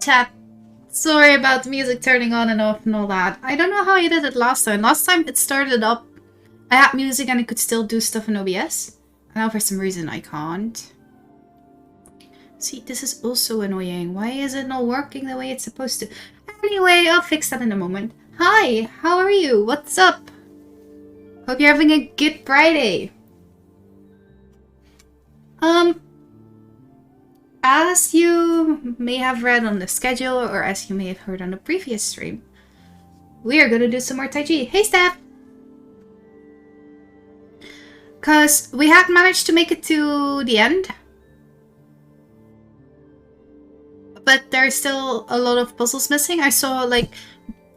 Chat. Sorry about the music turning on and off and all that. I don't know how I did it last time. Last time it started up. I had music and I could still do stuff in OBS. Now for some reason I can't. See, this is also annoying. Why is it not working the way it's supposed to? Anyway, I'll fix that in a moment. Hi, how are you? What's up? Hope you're having a good Friday. As you may have read on the schedule, or as you may have heard on the previous stream, we are gonna do some more Taiji. Hey, Steph! Because we had managed to make it to the end. But there's still a lot of puzzles missing. I saw, like,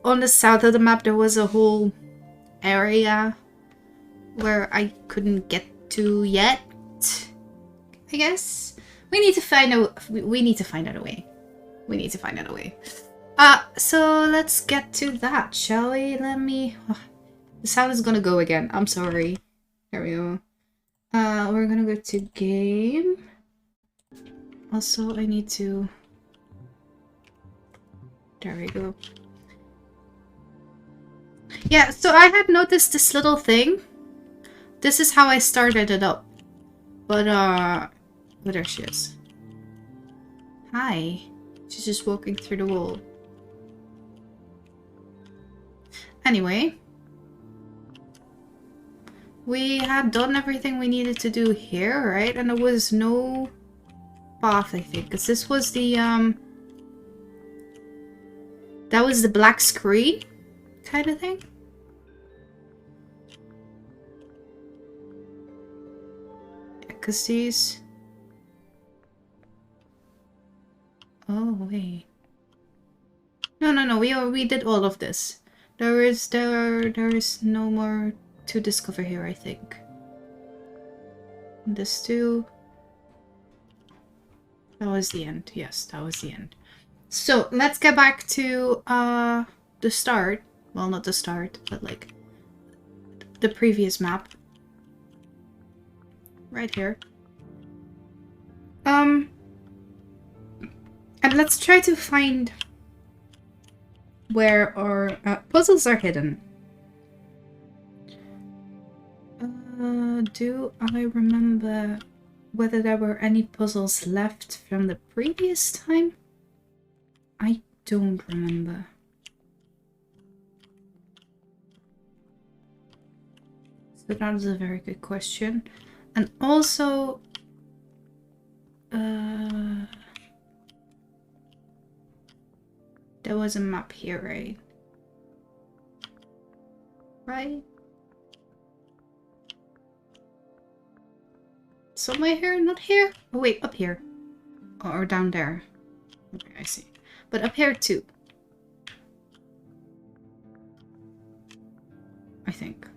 on the south of the map there was a whole area where I couldn't get to yet, I guess. We need to find out a way. We need to find out a way. So let's get to that, shall we? Let me... Oh, the sound is gonna go again. I'm sorry. There we go. We're gonna go to game. Also, I need to... There we go. Yeah, so I had noticed this little thing. This is how I started it up. But, oh, there she is. Hi. She's just walking through the wall. Anyway. We had done everything we needed to do here, right? And there was no path, I think. Because this was the, that was the black screen kind of thing. Because these... Oh, wait. No. We did all of this. There is no more to discover here, I think. This too. That was the end. Yes, that was the end. So, let's get back to the start. Well, not the start, but like the previous map. Right here. And let's try to find where our puzzles are hidden. Do I remember whether there were any puzzles left from the previous time? I don't remember. So that is a very good question. And also... there was a map here, right? Right? Somewhere here? Not here? Oh wait, up here. Or down there. Okay, I see. But up here too. I think.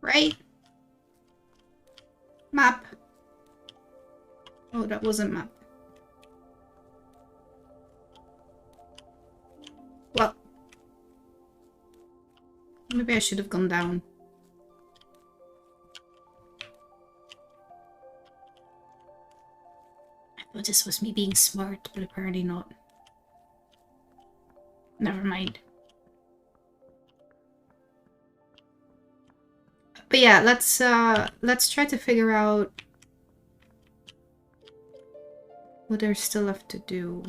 Right? Map. Oh, that wasn't map. Well. Maybe I should have gone down. I thought this was me being smart, but apparently not. Never mind. But yeah, let's try to figure out what there's still left to do.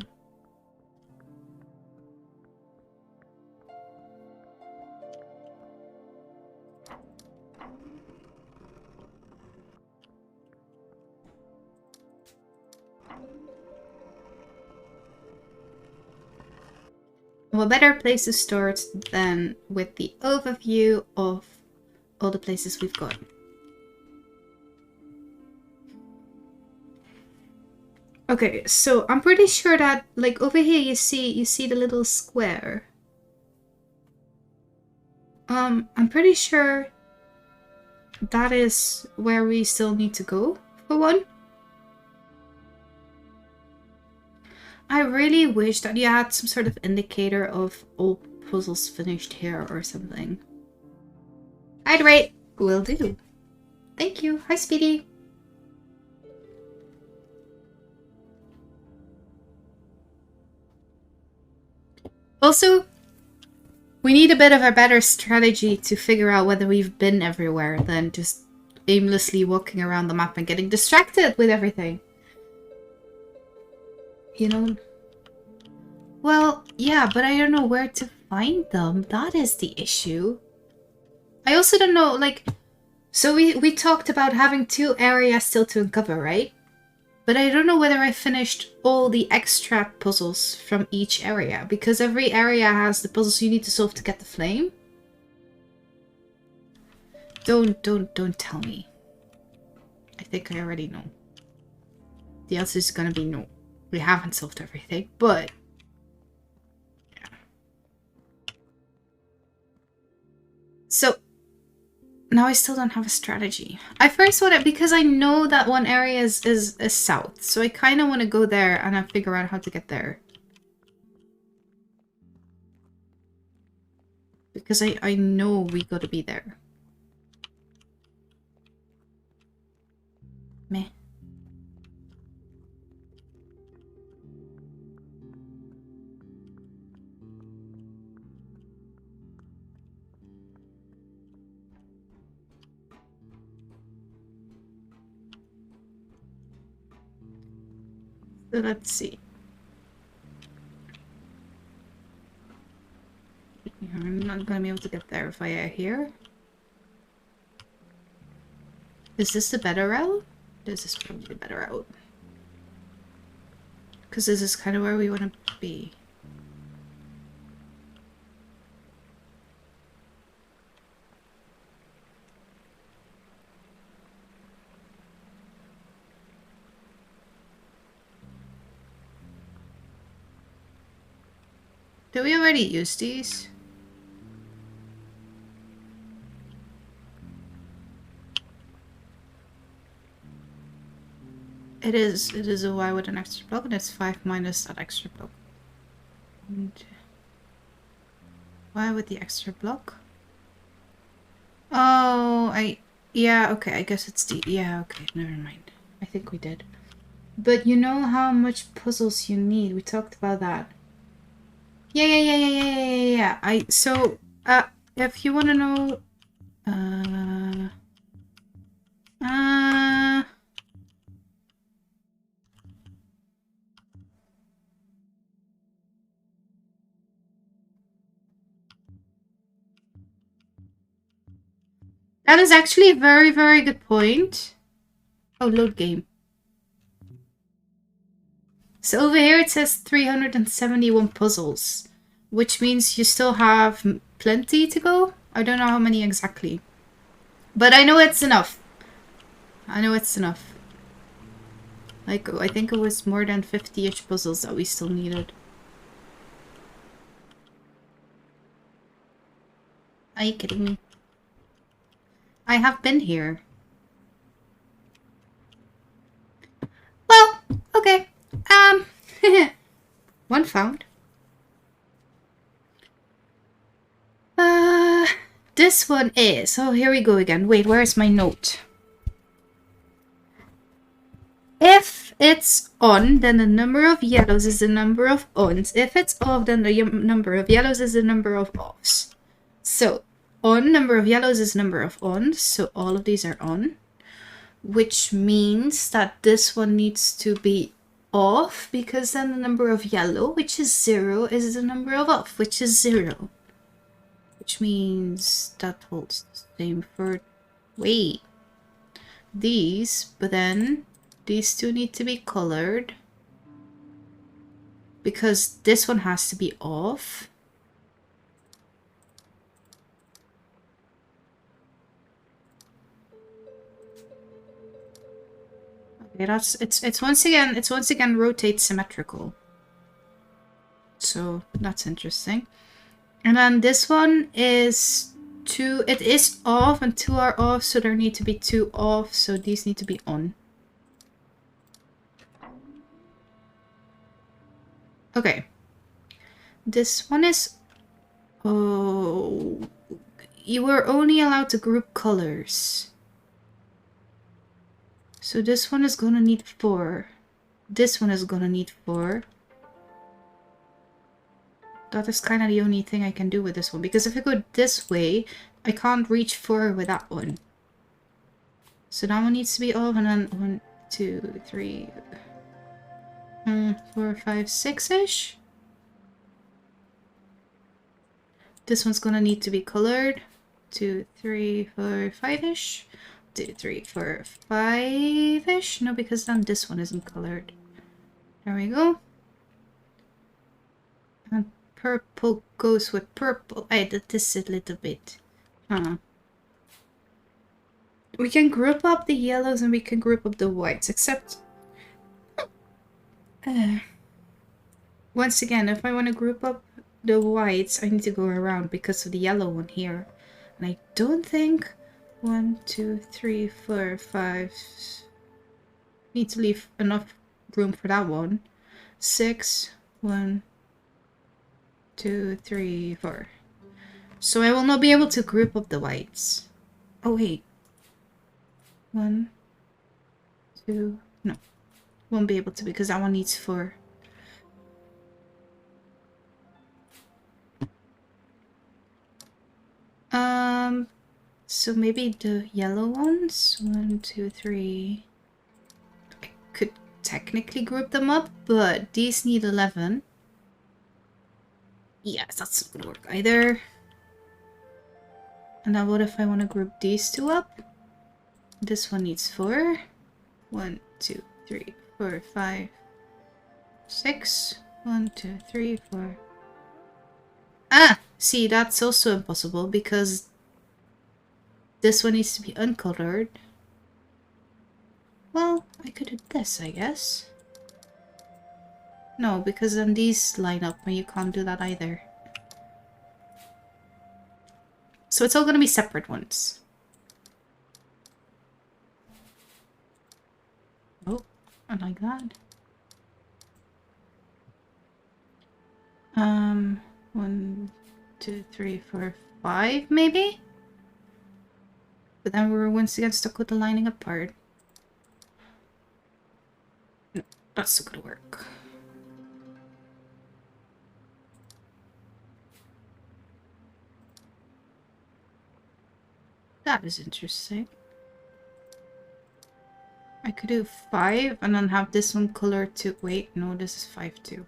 What better place to start than with the overview of all the places we've got. Okay, so I'm pretty sure that, like, over here you see the little square. I'm pretty sure that is where we still need to go, for one. I really wish that you had some sort of indicator of all puzzles finished here or something. I'd rate. Will do. Thank you. Hi, Speedy. Also, we need a bit of a better strategy to figure out whether we've been everywhere than just aimlessly walking around the map and getting distracted with everything. You know? Well, yeah, but I don't know where to find them. That is the issue. I also don't know, like... So we talked about having 2 areas still to uncover, right? But I don't know whether I finished all the extra puzzles from each area, because every area has the puzzles you need to solve to get the flame. Don't tell me. I think I already know. The answer is gonna be no. We haven't solved everything, but... Yeah. So... Now I still don't have a strategy. I first want it because I know that one area is south. So I kind of want to go there and then figure out how to get there. Because I know we gotta be there. Meh. So let's see. I'm not gonna be able to get there via here. Is this the better route? This is probably the better route. Because this is kind of where we want to be. Did we already use these? It is a Y with an extra block, and it's 5 minus that extra block. And Y with the extra block? Oh, yeah, okay, I guess it's the... Yeah, okay, never mind. I think we did. But you know how much puzzles you need? We talked about that. Yeah. If you want to know... That is actually a very, very good point. Oh, load game. So over here it says 371 puzzles, which means you still have plenty to go. I don't know how many exactly, but I know it's enough. Like, I think it was more than 50-ish puzzles that we still needed. Are you kidding me? I have been here. Well, okay. One found. This one is... Oh, here we go again. Wait, where's my note? If it's on, then the number of yellows is the number of ons. If it's off, then the number of yellows is the number of offs. So, on number of yellows is number of ons. So all of these are on. Which means that this one needs to be off, because then the number of yellow, which is 0, is the number of off, which is 0. Which means that holds the same for... Wait. These, but then these two need to be colored. Because this one has to be off. Okay, that's it's once again rotate symmetrical. So that's interesting. And then this one is 2, it is off and 2 are off, so there need to be 2 off, so these need to be on. Okay. This one is... Oh... You were only allowed to group colors. So this one is gonna need 4. This one is gonna need 4. That is kind of the only thing I can do with this one. Because if I go this way, I can't reach 4 with that one. So that one needs to be off, and then 1, 2, 3, 4, 5, 6-ish. This one's gonna need to be colored. 2, 3, 4, 5-ish. 2, 3, 4, 5-ish. No, because then this one isn't colored. There we go. And purple goes with purple. I did this a little bit. We can group up the yellows and we can group up the whites, except... once again, if I want to group up the whites, I need to go around because of the yellow one here. And I don't think 1, 2, 3, 4, 5... need to leave enough room for that one. 6, 1, 2, 3, 4. So I will not be able to group up the whites. Oh wait. 1, 2, no. Won't be able to because that one needs 4. So maybe the yellow ones? 1, 2, 3. I could technically group them up, but these need 11. Yes, that's not gonna work either. And now what if I want to group these two up? This one needs 4. 1, 2, 3, 4, 5, 6. 1, 2, 3, 4. Ah! See, that's also impossible because this one needs to be uncolored. Well, I could do this, I guess. No, because then these line up and you can't do that either. So it's all gonna be separate ones. Oh, I like that. 1, 2, 3, 4, 5, maybe? But then we're once again stuck with the lining up part. No, that's not gonna work. That is interesting. I could do 5 and then have this one colored to... Wait, no, this is 5 too.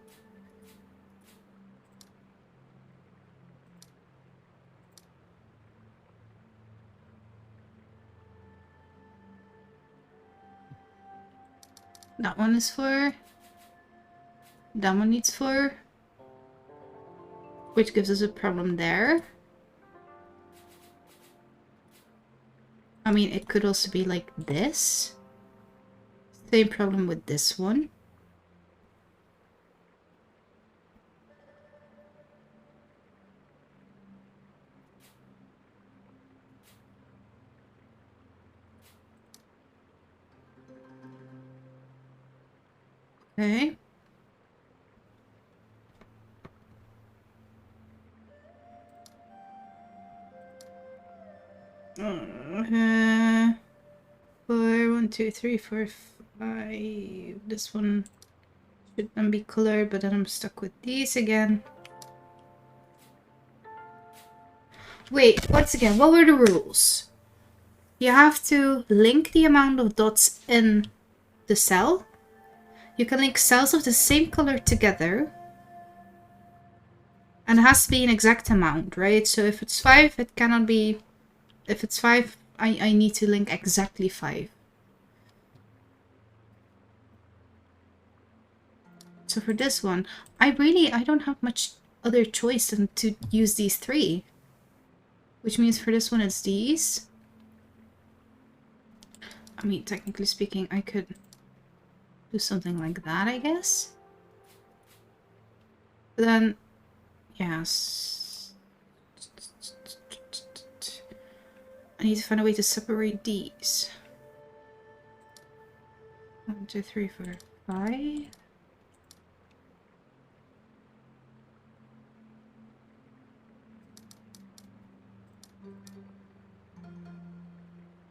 That one is 4. That one needs 4. Which gives us a problem there. I mean, it could also be like this. Same problem with this one. Okay. Uh, 4, 1, 2, 3, 4, 5. This one should then be colored, but then I'm stuck with these again. Wait, once again, what were the rules? You have to link the amount of dots in the cell. You can link cells of the same color together. And it has to be an exact amount, right? So if it's 5, it cannot be... If it's 5, I need to link exactly 5. So for this one, I don't have much other choice than to use these 3. Which means for this one it's these. I mean, technically speaking, I could do something like that, I guess. But then, yes. I need to find a way to separate these. 1, 2, 3, 4, 5.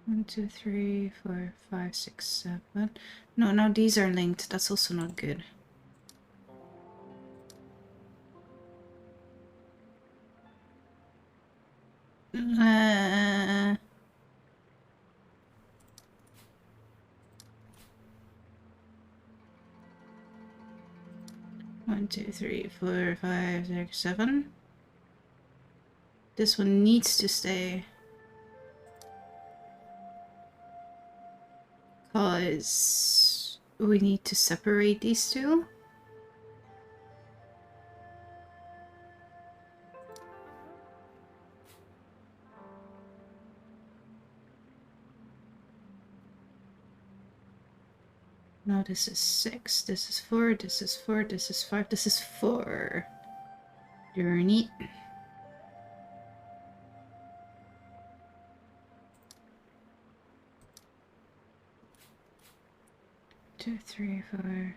1, 2, 3, 4, 5, 6, 7. No, now these are linked. That's also not good. 1, 2, 3, 4, 5, 6, 7. This one needs to stay. Because we need to separate these two. No, this is 6, this is 4, this is 4, this is 5, this is 4. Journey. Two, three, four.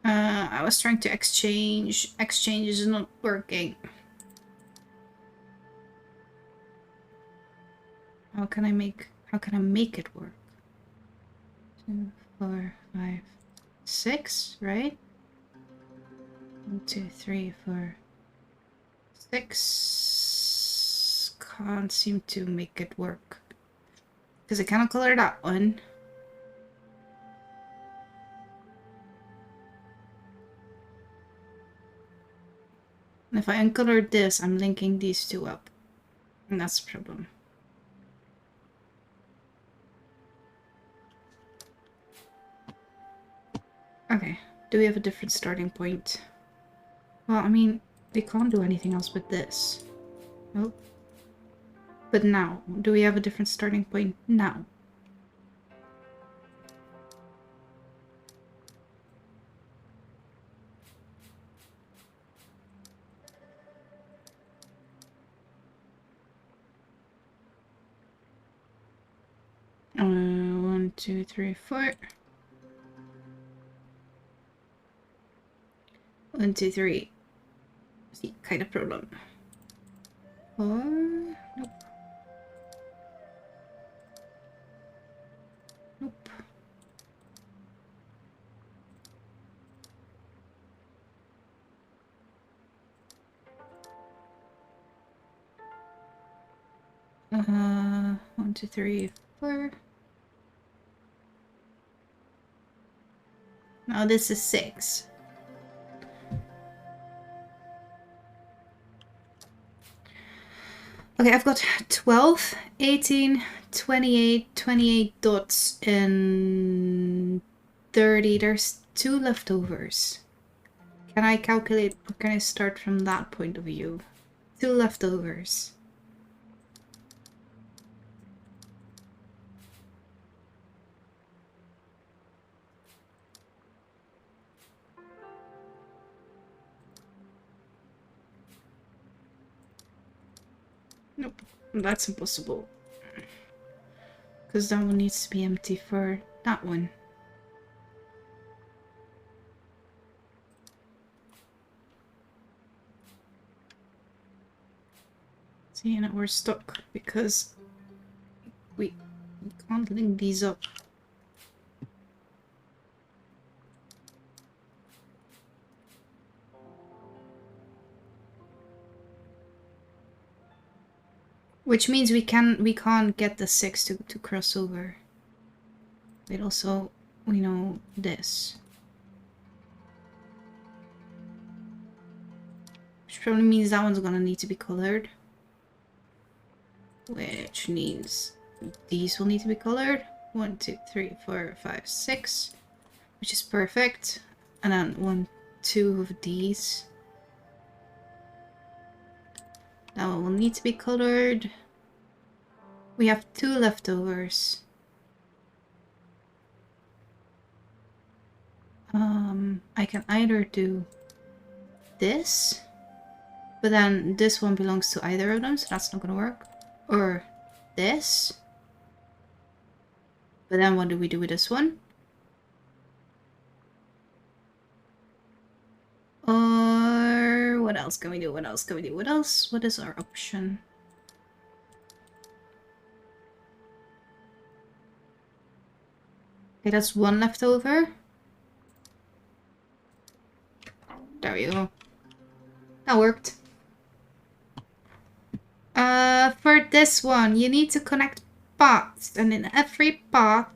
I was trying to exchange. Exchange is not working. How can I make it work? 2, 4, 5, 6, right? 1, 2, 3, 4, 6. Can't seem to make it work. Because I cannot color that one. And if I uncolor this, I'm linking these two up. And that's the problem. Okay, do we have a different starting point? Well, I mean, we can't do anything else with this. Nope. But now, do we have a different starting point now? One, two, three, 4. 1, 2, 3. See, kind of problem. 4. Nope. Nope. One, two, three, 4. Now this is 6. Okay, I've got 12, 18, 28, 28 dots, and 30. There's 2 leftovers. Can I calculate, or can I start from that point of view? 2 leftovers. Nope, that's impossible. Because that one needs to be empty for that one. See, now we're stuck because we can't link these up. Which means we can't get the 6 to cross over. But also, we know this. Which probably means that one's gonna need to be colored. Which means these will need to be colored. 1, 2, 3, 4, 5, 6. Which is perfect. And then 1, 2 of these. That one will need to be colored. We have 2 leftovers. I can either do this, but then this one belongs to either of them, so that's not gonna work. Or this. But then what do we do with this one? Or what else can we do? What else can we do? What else? What is our option? Okay, that's 1 left over. There we go. That worked. For this one, you need to connect paths, and in every path,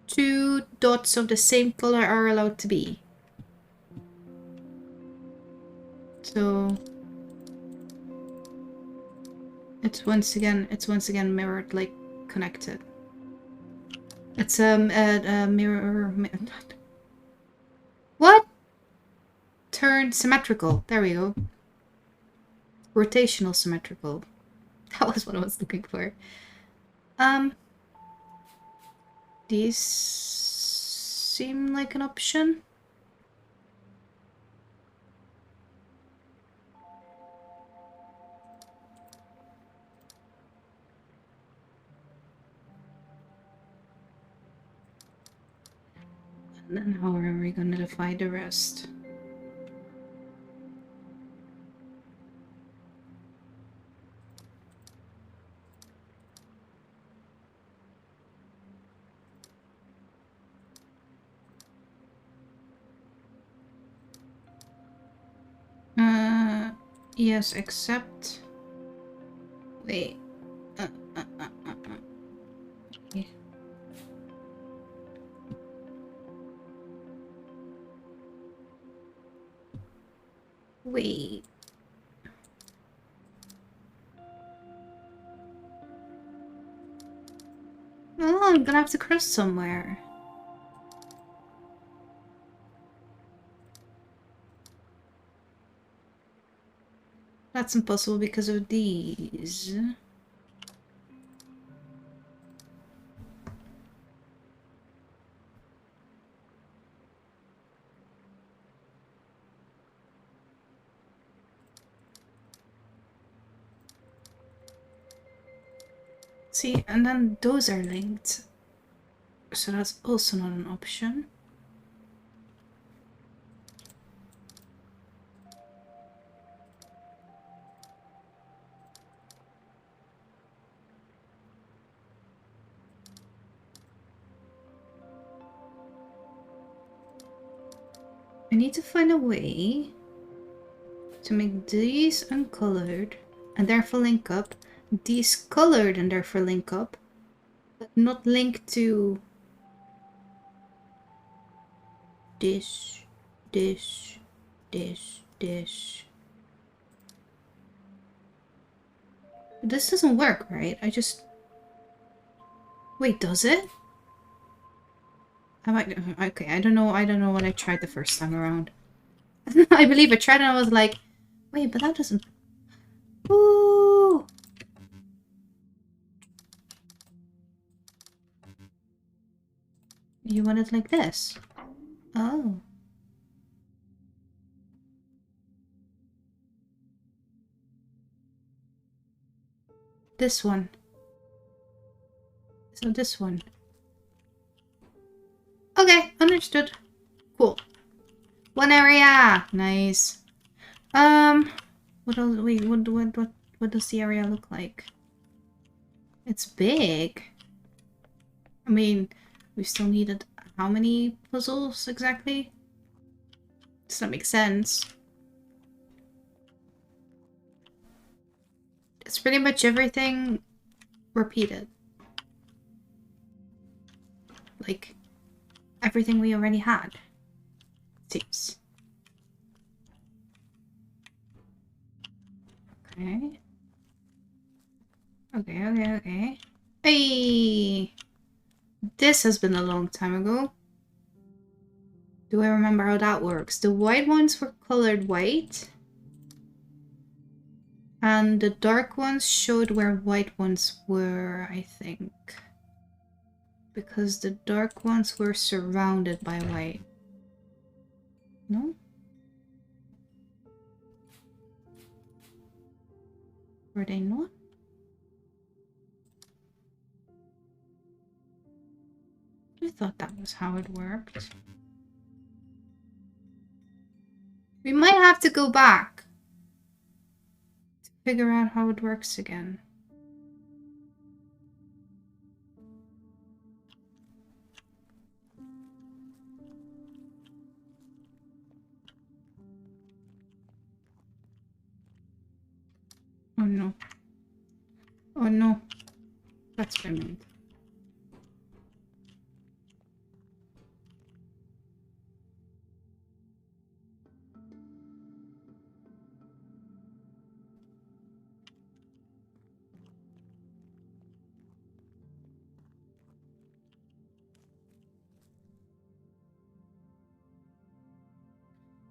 2 dots of the same color are allowed to be. So it's once again mirrored, like connected. It's a mirror. What? Turn symmetrical. There we go. Rotational symmetrical. That was what I was looking for. These seem like an option. And then how are we gonna define the rest? Yes, except... Wait. Okay. Wait. Oh, I'm gonna have to cross somewhere. That's impossible because of these. See, and then those are linked. So that's also not an option. I need to find a way to make these uncolored and therefore link up, these colored and therefore link up, but not link to this, this, this, this. This doesn't work, right? I just... Wait, does it? I might... Okay, I don't know what I tried the first time around. I believe I tried and I was like, wait, but that doesn't... Ooh! You want it like this? Oh. This one. So this one. Okay, understood. Cool. One area! Nice. What else? Wait, what does the area look like? It's big. I mean, we still needed how many puzzles exactly? Does that make sense? It's pretty much everything repeated. Like, everything we already had. Seems. Okay. Okay. Hey! This has been a long time ago. Do I remember how that works? The white ones were colored white. And the dark ones showed where white ones were, I think. Because the dark ones were surrounded by white. No? Were they not? I thought that was how it worked. We might have to go back to figure out how it works again. Oh no. Oh no. That's what I meant.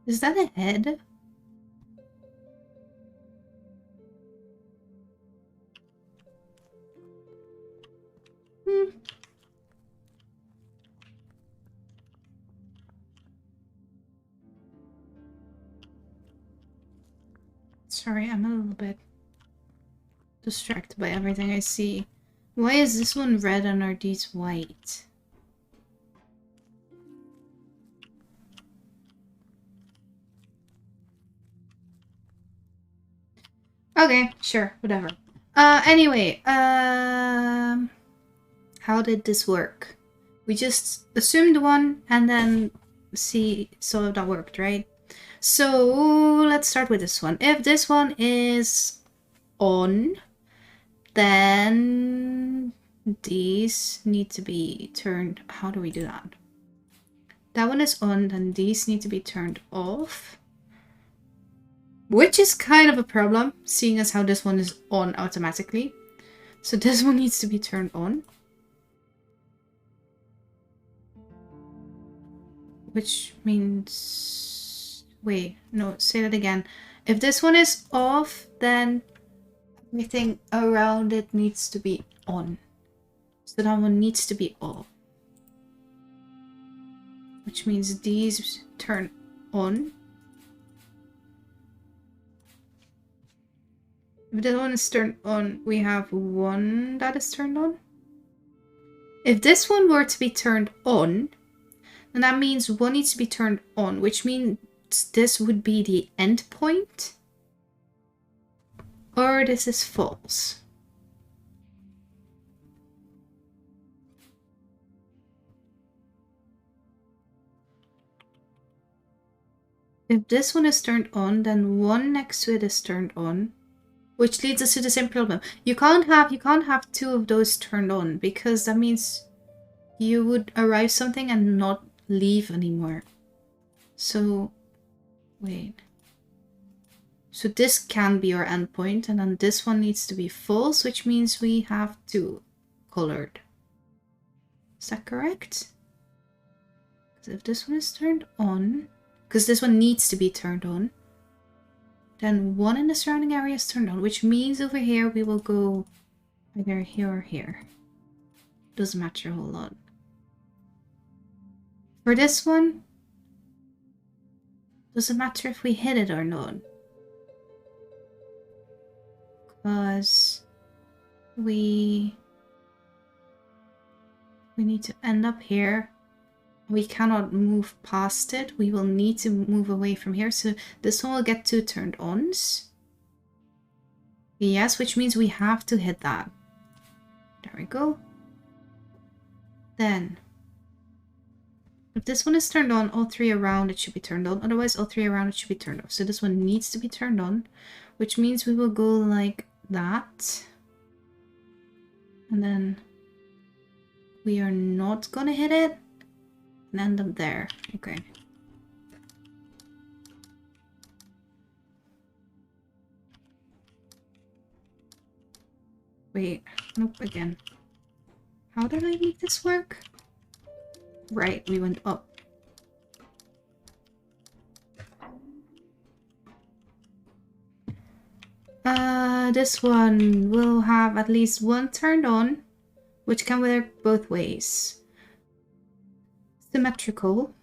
Is that a head? Sorry, I'm a little bit distracted by everything I see. Why is this one red and are these white? Okay, sure, whatever. Anyway, how did this work? We just assumed one and then saw if that worked, right? So let's start with this one. If this one is on, then these need to be turned. How do we do that? That one is on, then these need to be turned off. Which is kind of a problem, seeing as how this one is on automatically. So this one needs to be turned on. Which means... Wait, no, say that again. If this one is off, then everything around it needs to be on. So that one needs to be off. Which means these turn on. If this one is turned on, we have one that is turned on. If this one were to be turned on, then that means one needs to be turned on, which means this would be the end point. Or this is false. If this one is turned on, then one next to it is turned on. Which leads us to the same problem. You can't have two of those turned on, because that means you would arrive something and not leave anymore. So wait. So this can be our endpoint, and then this one needs to be false, which means we have two colored. Is that correct? Because if this one is turned on, because this one needs to be turned on, then one in the surrounding area is turned on, which means over here we will go either here or here. Doesn't matter a whole lot. For this one, doesn't matter if we hit it or not. Because we need to end up here. We cannot move past it. We will need to move away from here. So this one will get two turned ons. Yes, which means we have to hit that. There we go. Then, if this one is turned on, all three around it should be turned on. Otherwise, all three around it should be turned off. So this one needs to be turned on, which means we will go like that. And then we are not gonna hit it. And end up there. Okay. Wait. Nope, again. How did I make this work? Right, we went up. This one will have at least one turned on, which can work both ways. Symmetrical.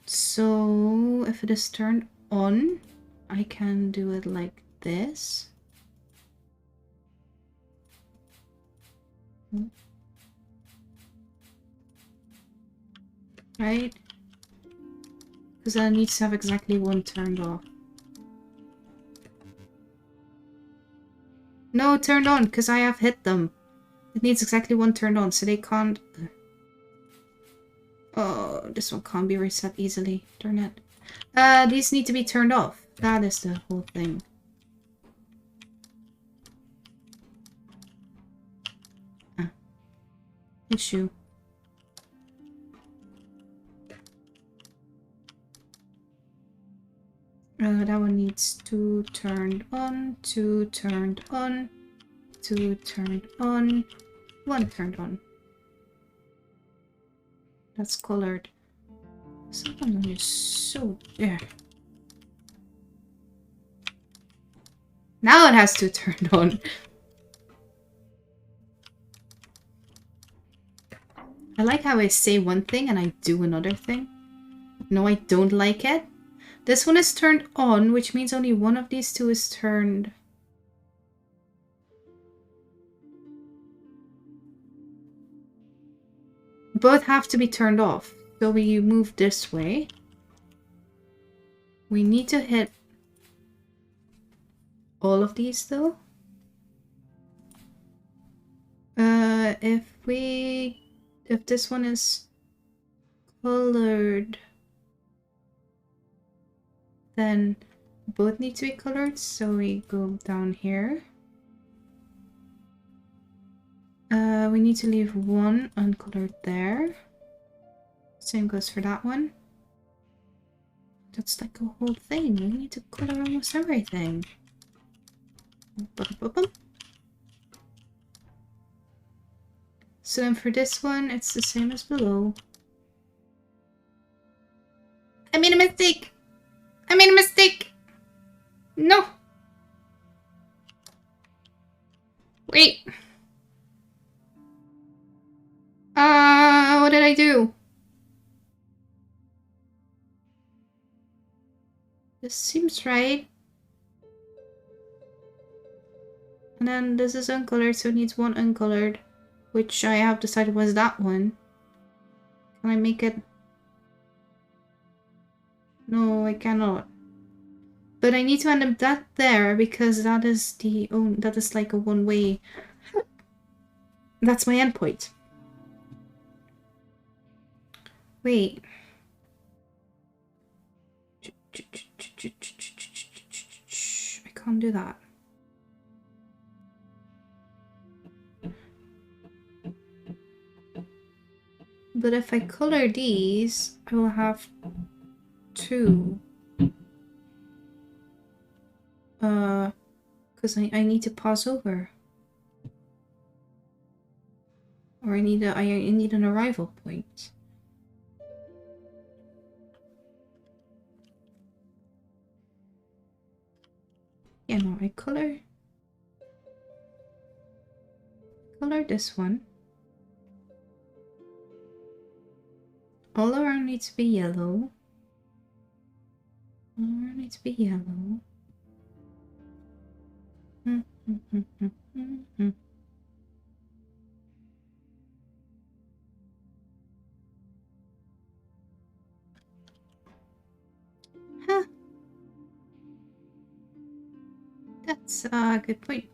So if it is turned on, I can do it like this. Right? Because that needs to have exactly one turned off. No, turned on, because I have hit them. It needs exactly one turned on, so they can't... Oh, this one can't be reset easily. Darn it. These need to be turned off. That is the whole thing. issue. That one needs 2 turned on, 2 turned on, 2 turned on, 1 turned on. That's colored. Sometimes you're so there. Now it has 2 turned on. I like how I say one thing and I do another thing. No, I don't like it. This one is turned on, which means only one of these two is turned. Both have to be turned off. So we move this way. We need to hit all of these though. If this one is colored, then both need to be colored, so we go down here. We need to leave one uncolored there. Same goes for that one. That's like a whole thing. We need to color almost everything. So then for this one, it's the same as below. I made a mistake! I made a mistake! No! Wait! What did I do? This seems right. And then this is uncolored, so it needs one uncolored, which I have decided was that one. Can I make it? No, I cannot. But I need to end up that there because that is that is like a one-way. That's my endpoint. Wait. I can't do that. But if I color these, I will have 2. Because I need to pause over. Or I need an arrival point. Yeah, no, I color this one. All around needs to be yellow. All around needs to be yellow. Huh. That's a good point.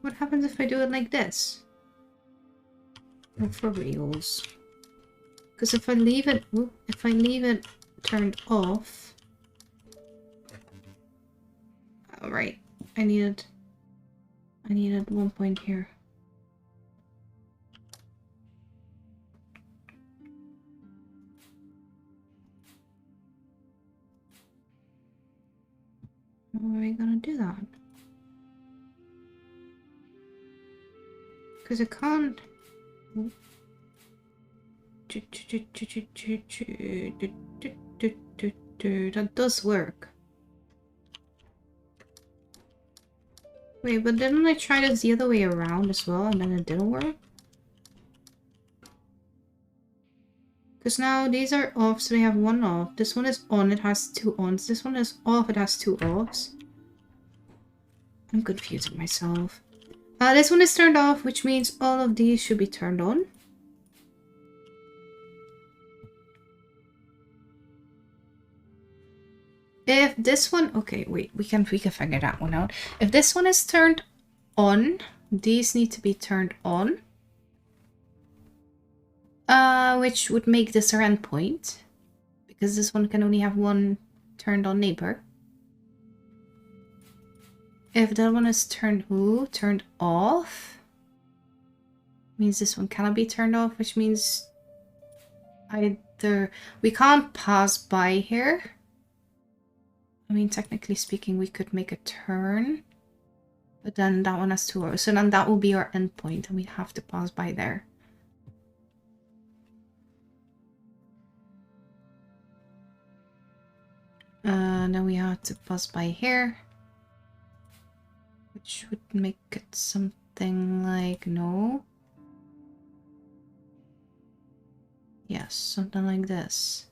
What happens if I do it like this? Oh, for reals. Because if I leave it turned off. All right, I needed 1 point here. How are we gonna do that? Because I can't. That does work. Wait, but didn't I try this the other way around as well and then it didn't work? Because now these are off, so they have 1 off. This one is on, it has 2 ons. This one is off, it has 2 offs. I'm confusing myself. This one is turned off, which means all of these should be turned on. If this one, okay, wait, we can figure that one out. If this one is turned on, these need to be turned on. Which would make this our endpoint, because this one can only have 1 turned on neighbor. If that one is turned off, Means this one cannot be turned off, which means either we can't pass by here. I mean, technically speaking, we could make a turn, but then that one has 2 hours. So then that will be our endpoint, and we have to pass by there. Then we have to pass by here, which would make it something like no. Yes, something like this.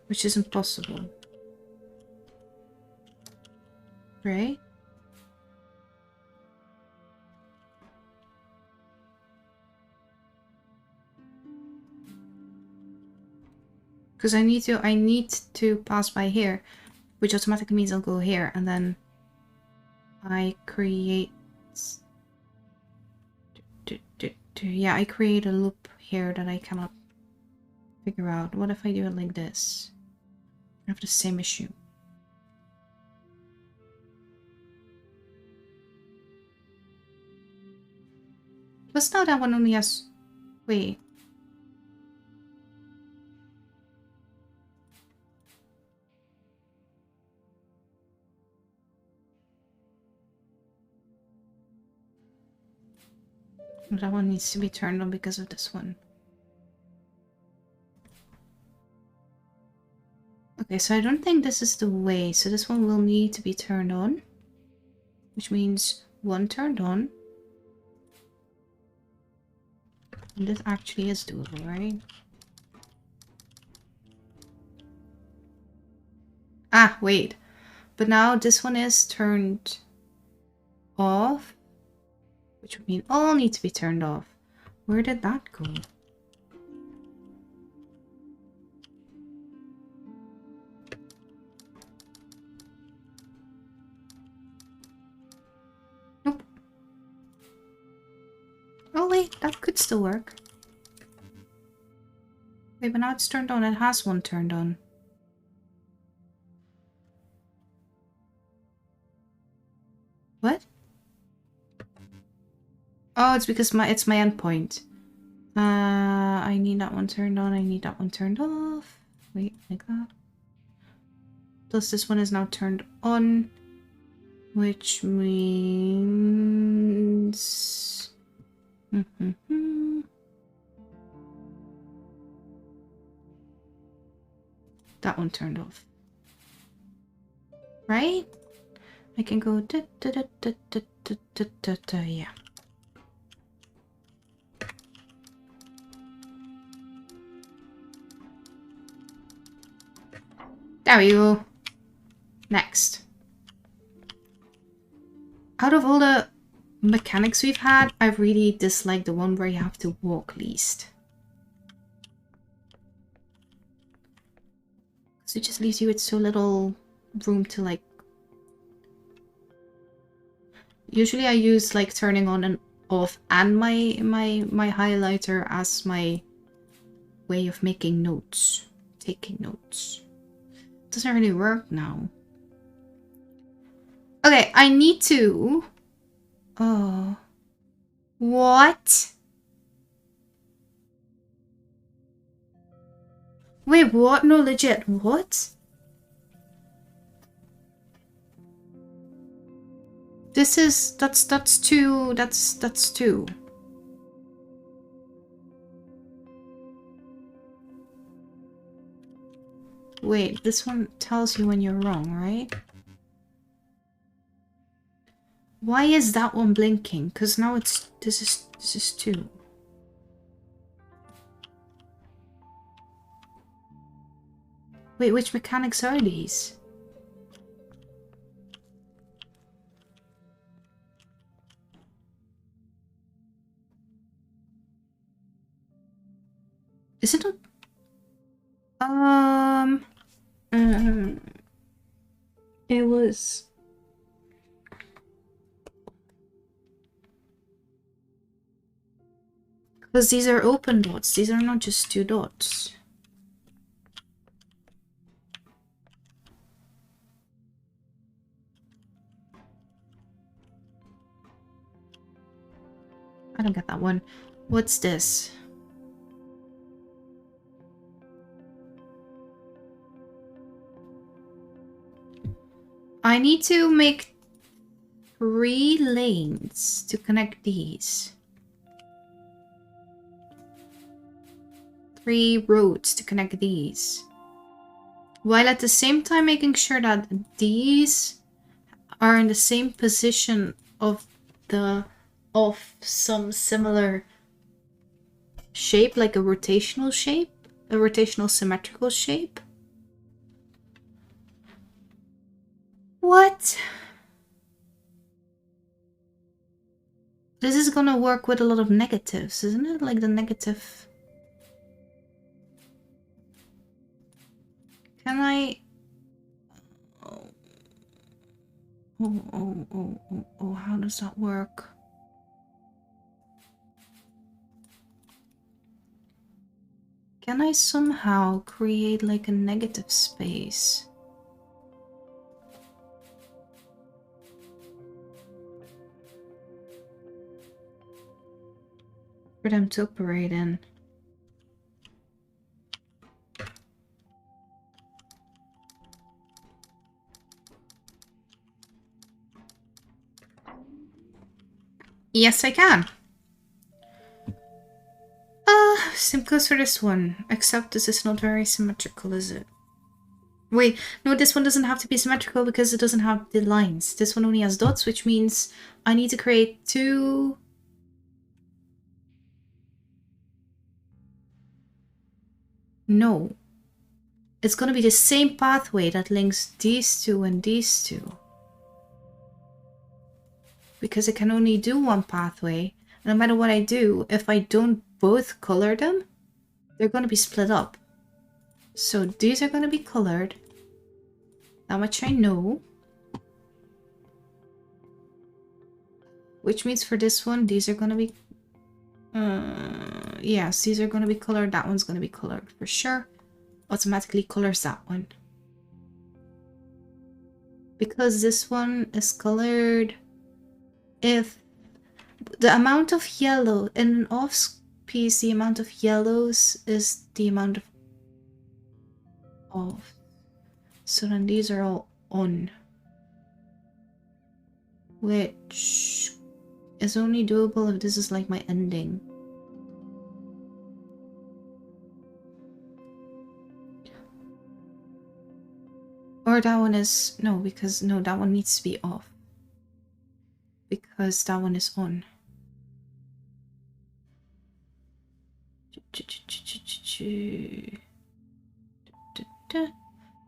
Which is impossible. Right? Because I need to pass by here, which automatically means I'll go here, and then I create yeah, I create a loop here that I cannot figure out. What if I do it like this? I have the same issue. But now that one only has... Wait. That one needs to be turned on because of this one. Okay, so I don't think this is the way. So this one will need to be turned on. Which means one turned on. And this actually is doable, right? Ah, wait. But now this one is turned off. Which would mean all need to be turned off. Where did that go? Nope. Oh wait, that could still work. Wait, but now it's turned on. It has one turned on. What? Oh, it's because it's my endpoint. I need that one turned on. I need that one turned off. Wait, like that. Plus this one is now turned on, which means that one turned off. Right? I can go yeah. There we go. Next. Out of all the mechanics we've had, I really dislike the one where you have to walk least. So it just leaves you with so little room to like... Usually I use like turning on and off and my highlighter as my way of making notes. Taking notes. Doesn't really work now. Okay, I need to... Oh. What? Wait, what? No, legit, what? This is... That's two... That's two. Wait, this one tells you when you're wrong, right? Why is that one blinking? Because now it's... This is 2. Wait, which mechanics are these? Is it not... It was... Because these are open dots. These are not just 2 dots. I don't get that one. What's this? I need to make 3 lanes to connect these. 3 roads to connect these. While at the same time making sure that these are in the same position of some similar shape, like a rotational shape, a rotational symmetrical shape. What? This is gonna work with a lot of negatives, isn't it? Like the negative. Can I? Oh, how does that work? Can I somehow create like a negative space? For them to operate in. Yes, I can. Same goes for this one, except this is not very symmetrical, is it? Wait, no, this one doesn't have to be symmetrical because it doesn't have the lines. This one only has dots, which means I need to create 2... No. It's gonna be the same pathway that links these 2 and these 2. Because it can only do one pathway. No matter what I do, if I don't both color them, they're gonna be split up. So these are gonna be colored. That much I know. Which means for this one, these are gonna be... yes, these are gonna be colored. That one's gonna be colored for sure. Automatically colors that one. Because this one is colored... If the amount of yellow in an off piece, the amount of yellows is the amount of off. So then these are all on. Which is only doable if this is like my ending. Or that one is... No, because... No, that one needs to be off. Because that one is on.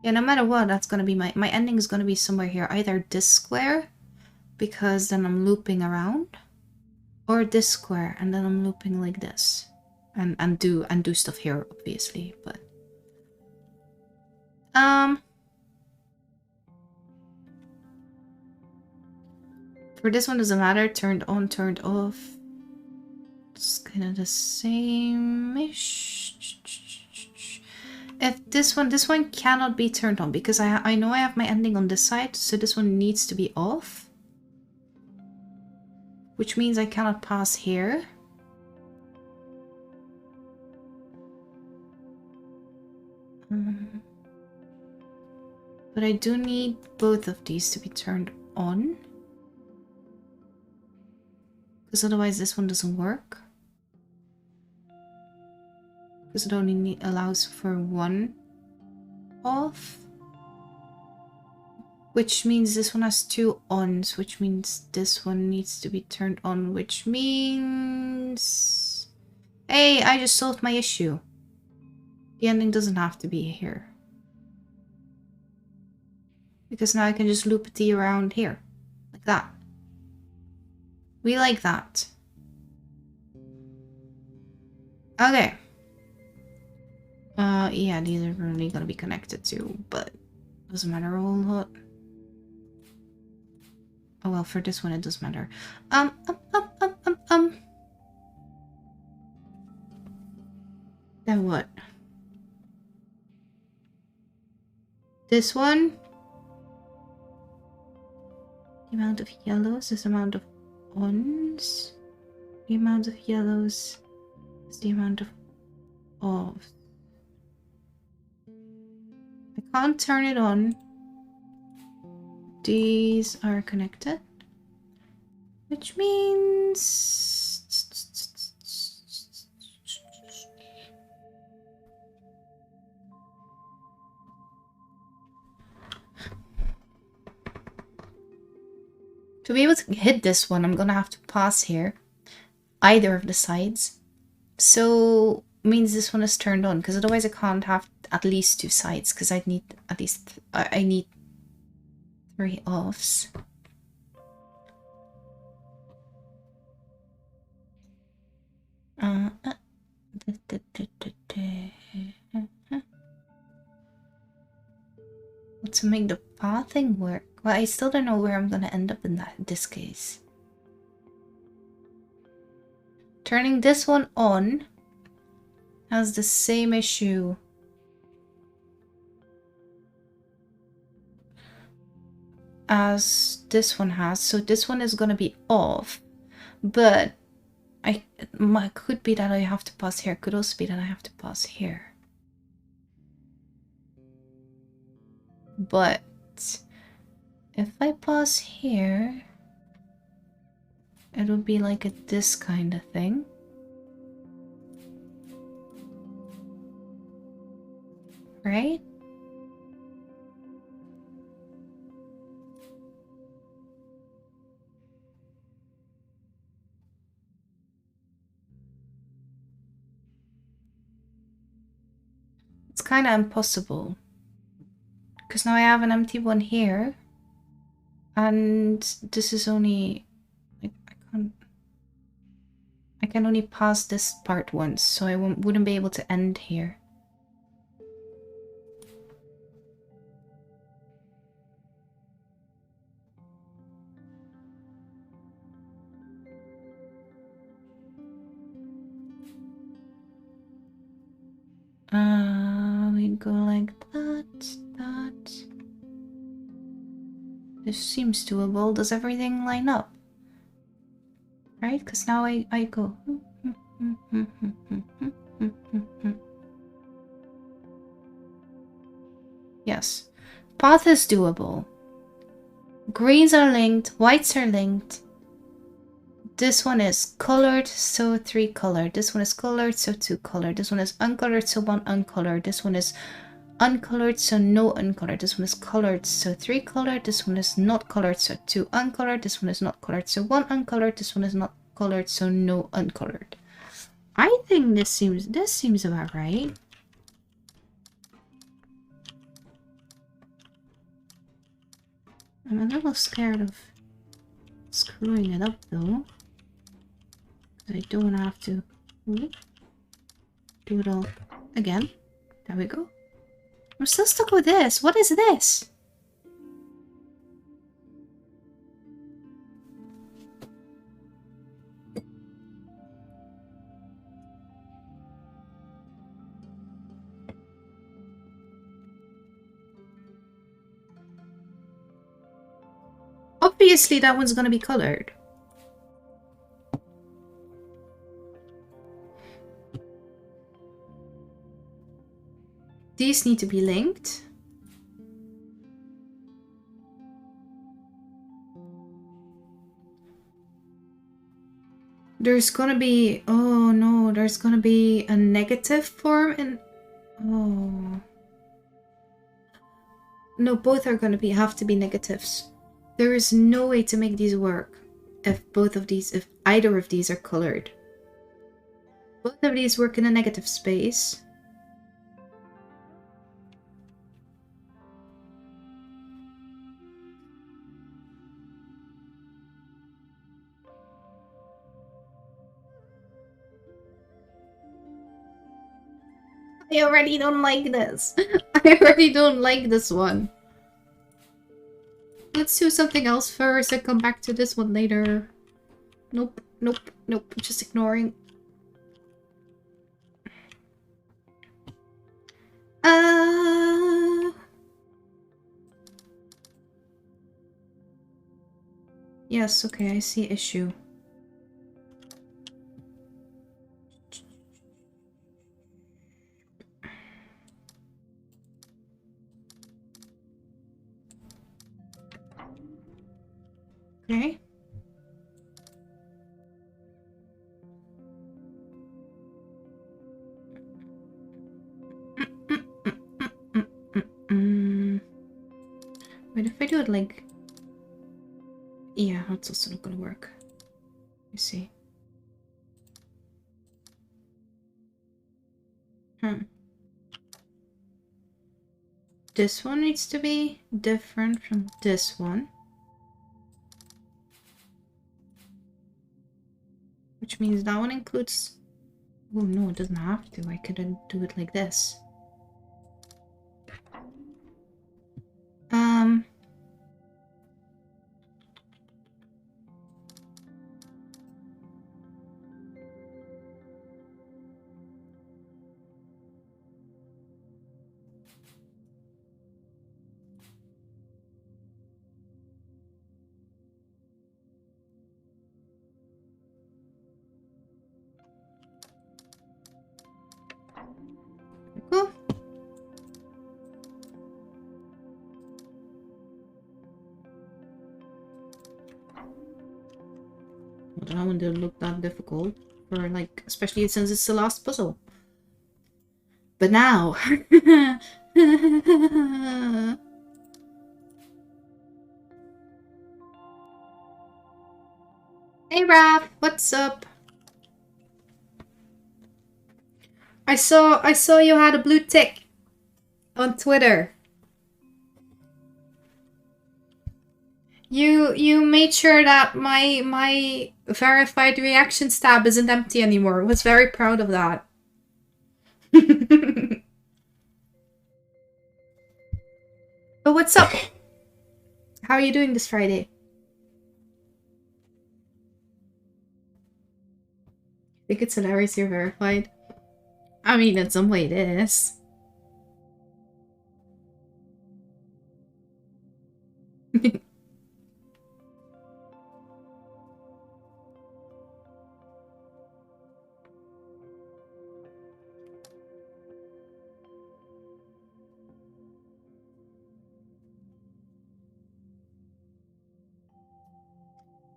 Yeah, no matter what, that's gonna be my ending is gonna be somewhere here. Either this square, because then I'm looping around, or this square, and then I'm looping like this, and do stuff here, obviously. But for this one, doesn't matter. Turned on, turned off. It's kind of the same-ish. If this one cannot be turned on because I know I have my ending on this side, so this one needs to be off. Which means I cannot pass here. But I do need both of these to be turned on. Because otherwise this one doesn't work. Because it only allows for one off. Which means this one has 2 ons, which means this one needs to be turned on, which means... Hey, I just solved my issue. The ending doesn't have to be here. Because now I can just loop it around here. Like that. We like that. Okay. Yeah, these are really gonna be connected too, but doesn't matter a whole lot. Oh well, for this one it does matter. Then what? This one? The amount of yellows, this amount of ons. The amount of yellows is the amount of offs. I can't turn it on. These are connected, which means to be able to hit this one, I'm gonna have to pass here, either of the sides. So means this one is turned on, because otherwise I can't have at least 2 sides, because I need at least I need 3 offs. To make the pathing work. Well, I still don't know where I'm gonna end up in this case. Turning this one on has the same issue as this one has, so this one is gonna be off, but could be that I have to pass here, could also be that I have to pass here. But if I pass here, it would be like this kind of thing. Right? It's kind of impossible. Because now I have an empty one here. And this is only... Like, I can only pass this part once, so I wouldn't be able to end here. We go like that. This seems doable. Does everything line up? Right? Because now I go. Yes. Path is doable. Greens are linked, whites are linked. This one is colored, so 3 colored. This one is colored, so 2 colored. This one is uncolored, so 1 uncolored. This one is uncolored, so no uncolored. This one is colored, so 3 colored. This one is not colored, so 2 uncolored. This one is not colored, so 1 uncolored. This one is not colored, so no uncolored. I think this seems about right. I'm a little scared of screwing it up though. I don't have to do it all again. There we go. I'm still stuck with this. What is this? Obviously that one's gonna be colored. These need to be linked. There's gonna be... Oh no, there's gonna be a negative form in... Oh. No, both are gonna have to be negatives. There is no way to make these work if either of these are colored. Both of these work in a negative space. I already don't like this. I already don't like this one. Let's do something else first and come back to this one later. Nope, nope, nope. Just ignoring. Yes, okay, I see issue. Okay. Wait, if I do it like... Yeah, that's also not gonna work. You see. This one needs to be different from this one. Which means that one includes... Oh no, it doesn't have to. I couldn't do it like this. Cool. Well, that one didn't look that difficult. For like, especially since it's the last puzzle. But now... Hey Raph, what's up? I saw you had a blue tick on Twitter. You made sure that my verified reactions tab isn't empty anymore. I was very proud of that. But what's up? How are you doing this Friday? Think it's hilarious you're verified? I mean, in some way it is.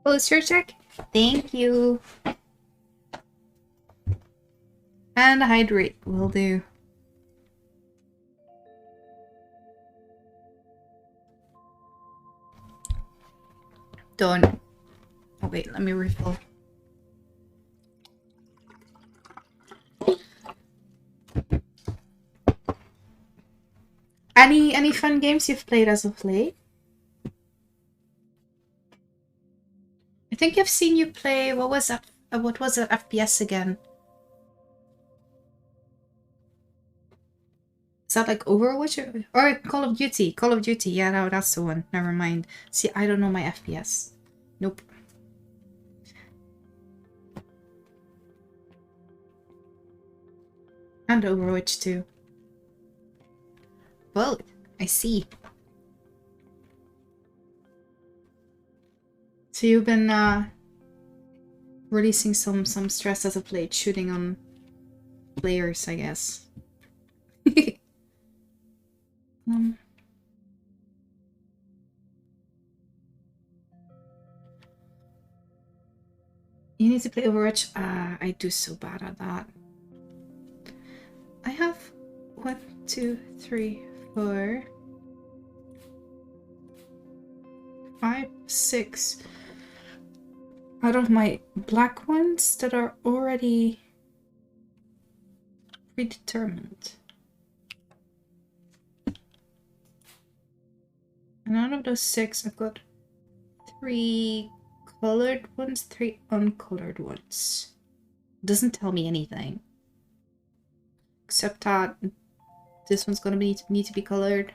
Poster check? Thank you. And hydrate will do. Done. Oh wait, let me refill. Any fun games you've played as of late? I think I've seen you play. What was that? What was that FPS again? Is that like Overwatch or Call of Duty? Call of Duty. Yeah, no, that's the one. Never mind. See, I don't know my FPS. Nope. And Overwatch too. Well, I see. So you've been releasing some stress as of late, shooting on players, I guess. You need to play Overwatch. I do so bad at that. I have 1, 2, 3, 4, 5, 6 out of my black ones that are already predetermined. And out of those 6, I've got 3 colored ones, 3 uncolored ones. Doesn't tell me anything. Except that this one's gonna need to be colored.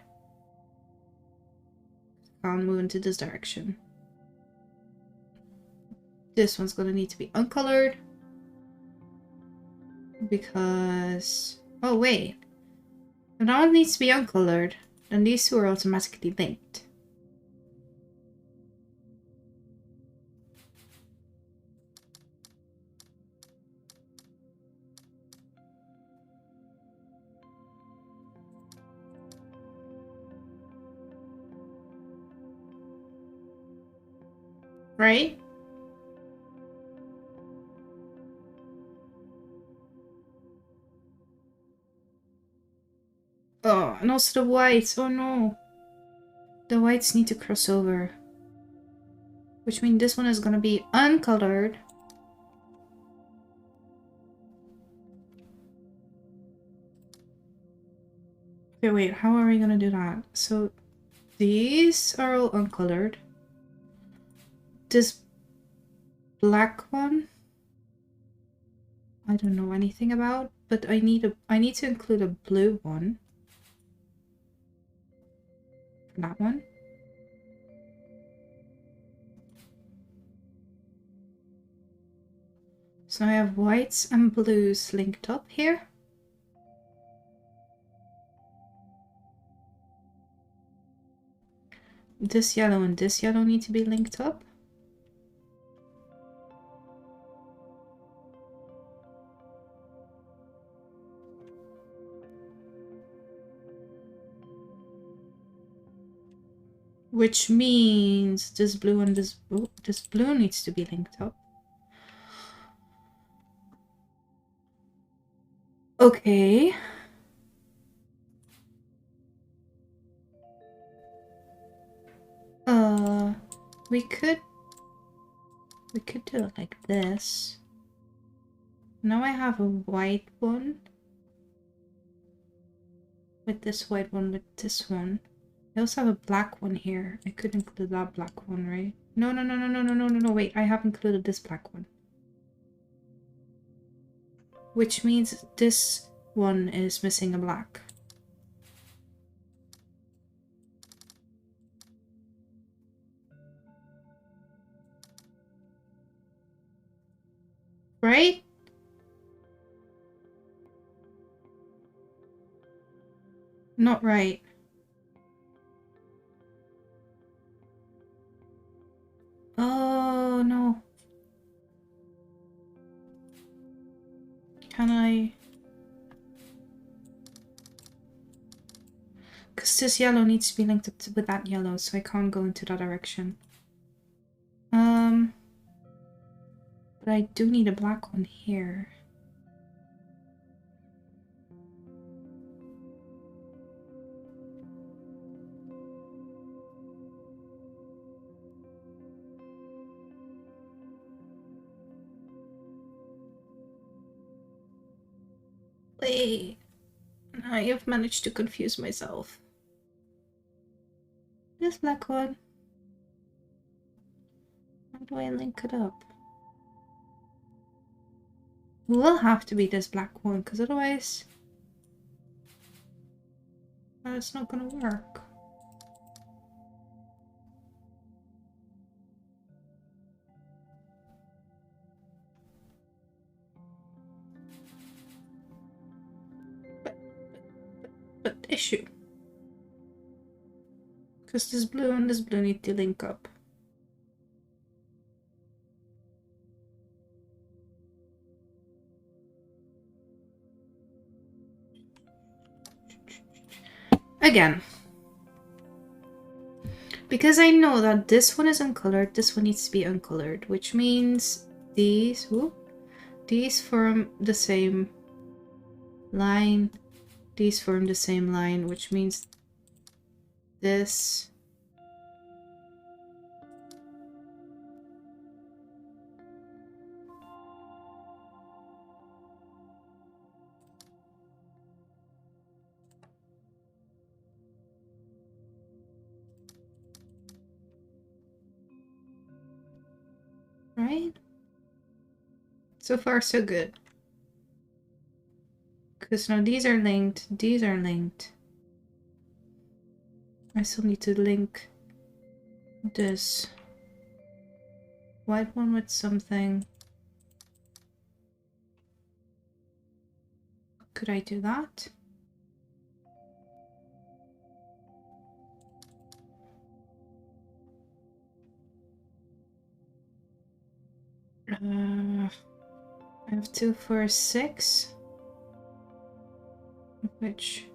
Can't move into this direction. This one's gonna need to be uncolored. Because... Oh wait. If that one needs to be uncolored, then these two are automatically linked. Right? Oh, and also the whites. Oh no. The whites need to cross over. Which means this one is gonna be uncolored. Okay, wait, how are we gonna do that? So these are all uncolored. This black one, I don't know anything about, but I need to include a blue one. For that one. So I have whites and blues linked up here. This yellow and this yellow need to be linked up. Which means this blue and this blue needs to be linked up. Okay. We could do it like this. Now I have a white one with this white one with this one. I also have a black one here. I could include that black one, right? No, no, no, no, no, no, no, no, no, wait. I have included this black one. Which means this one is missing a black. Right? Not right. Oh, no. Can I... Because this yellow needs to be linked up with that yellow, so I can't go into that direction. But I do need a black one here. Wait. I have managed to confuse myself. This black one. How do I link it up? It will have to be this black one, because otherwise... it's not gonna work. But issue. Because this blue and this blue need to link up. Again. Because I know that this one is uncolored, this one needs to be uncolored, which means these form the same line, these form the same line, which means this right? So far so good. Because now these are linked, these are linked. I still need to link this white one with something. Could I do that? I have 2, 4, 6. Which...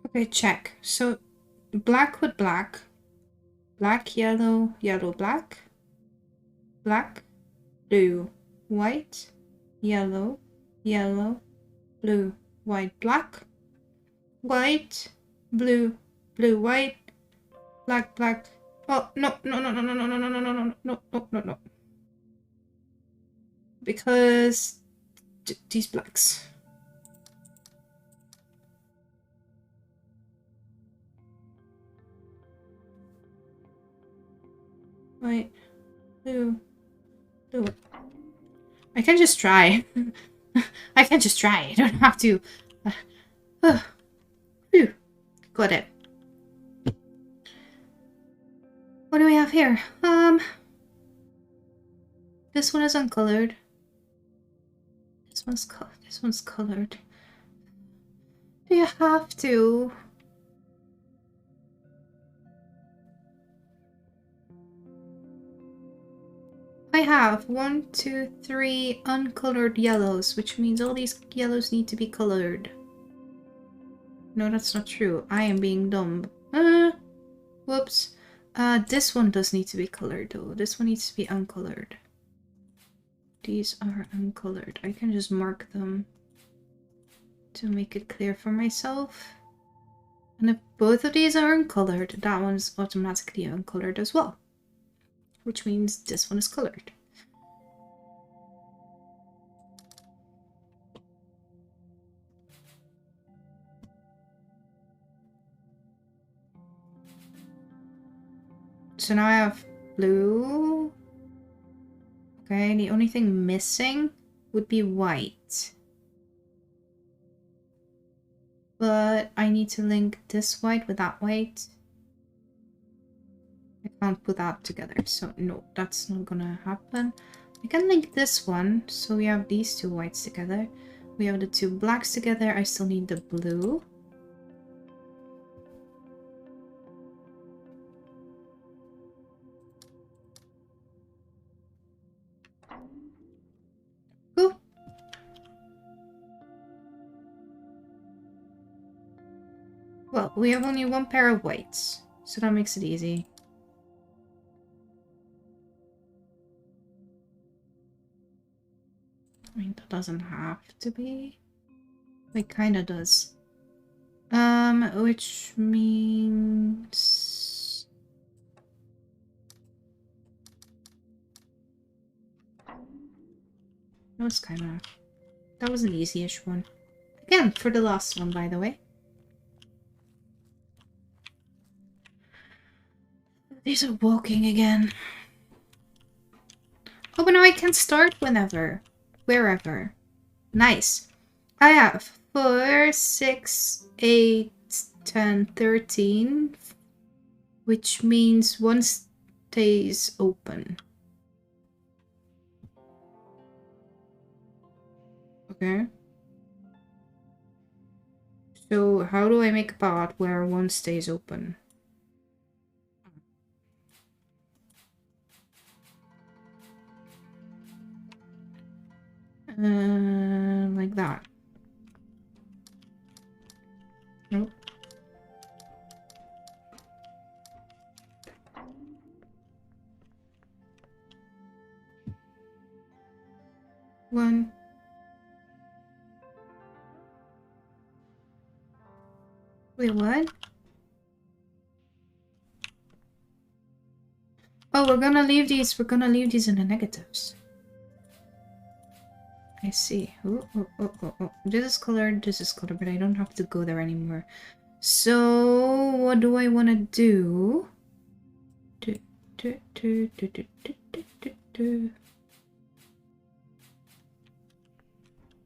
Okay, check. So black with black. Black, yellow, yellow, black. Black, blue, white, yellow, yellow, blue, white, black. White, blue, blue, white, black, black. Oh, no, no, no, no, no, no, no, no, no, no, no, no, no, no, no. Because these blacks. White, blue, blue. I can just try. I can just try. I don't have to. Phew. Got it. What do we have here? This one is uncolored. This one's colored. Do you have to? I have 1, 2, 3 uncolored yellows, which means all these yellows need to be colored. No, that's not true. I am being dumb. Whoops. This one does need to be colored though. This one needs to be uncolored. These are uncolored. I can just mark them to make it clear for myself. And if both of these are uncolored, that one's automatically uncolored as well. Which means this one is colored. So now I have blue. Okay, the only thing missing would be white. But I need to link this white with that white. I can't put that together, so no, that's not gonna happen. I can link this one, so we have these two whites together. We have the two blacks together. I still need the blue. Cool. Well, we have only one pair of whites, so that makes it easy. I mean, that doesn't have to be. It kinda does. Which means... That was kinda... That was an easy-ish one. Again, for the last one, by the way. These are walking again. Oh, but now I can start whenever. Wherever. Nice. I have 4, 6, 8, 10, 13. Which means one stays open. Okay. So how do I make a path where one stays open? Like that. Nope. One. Wait, what? Oh, we're gonna leave these in the negatives. I see. Oh. This is colored, but I don't have to go there anymore. So, what do I want to do?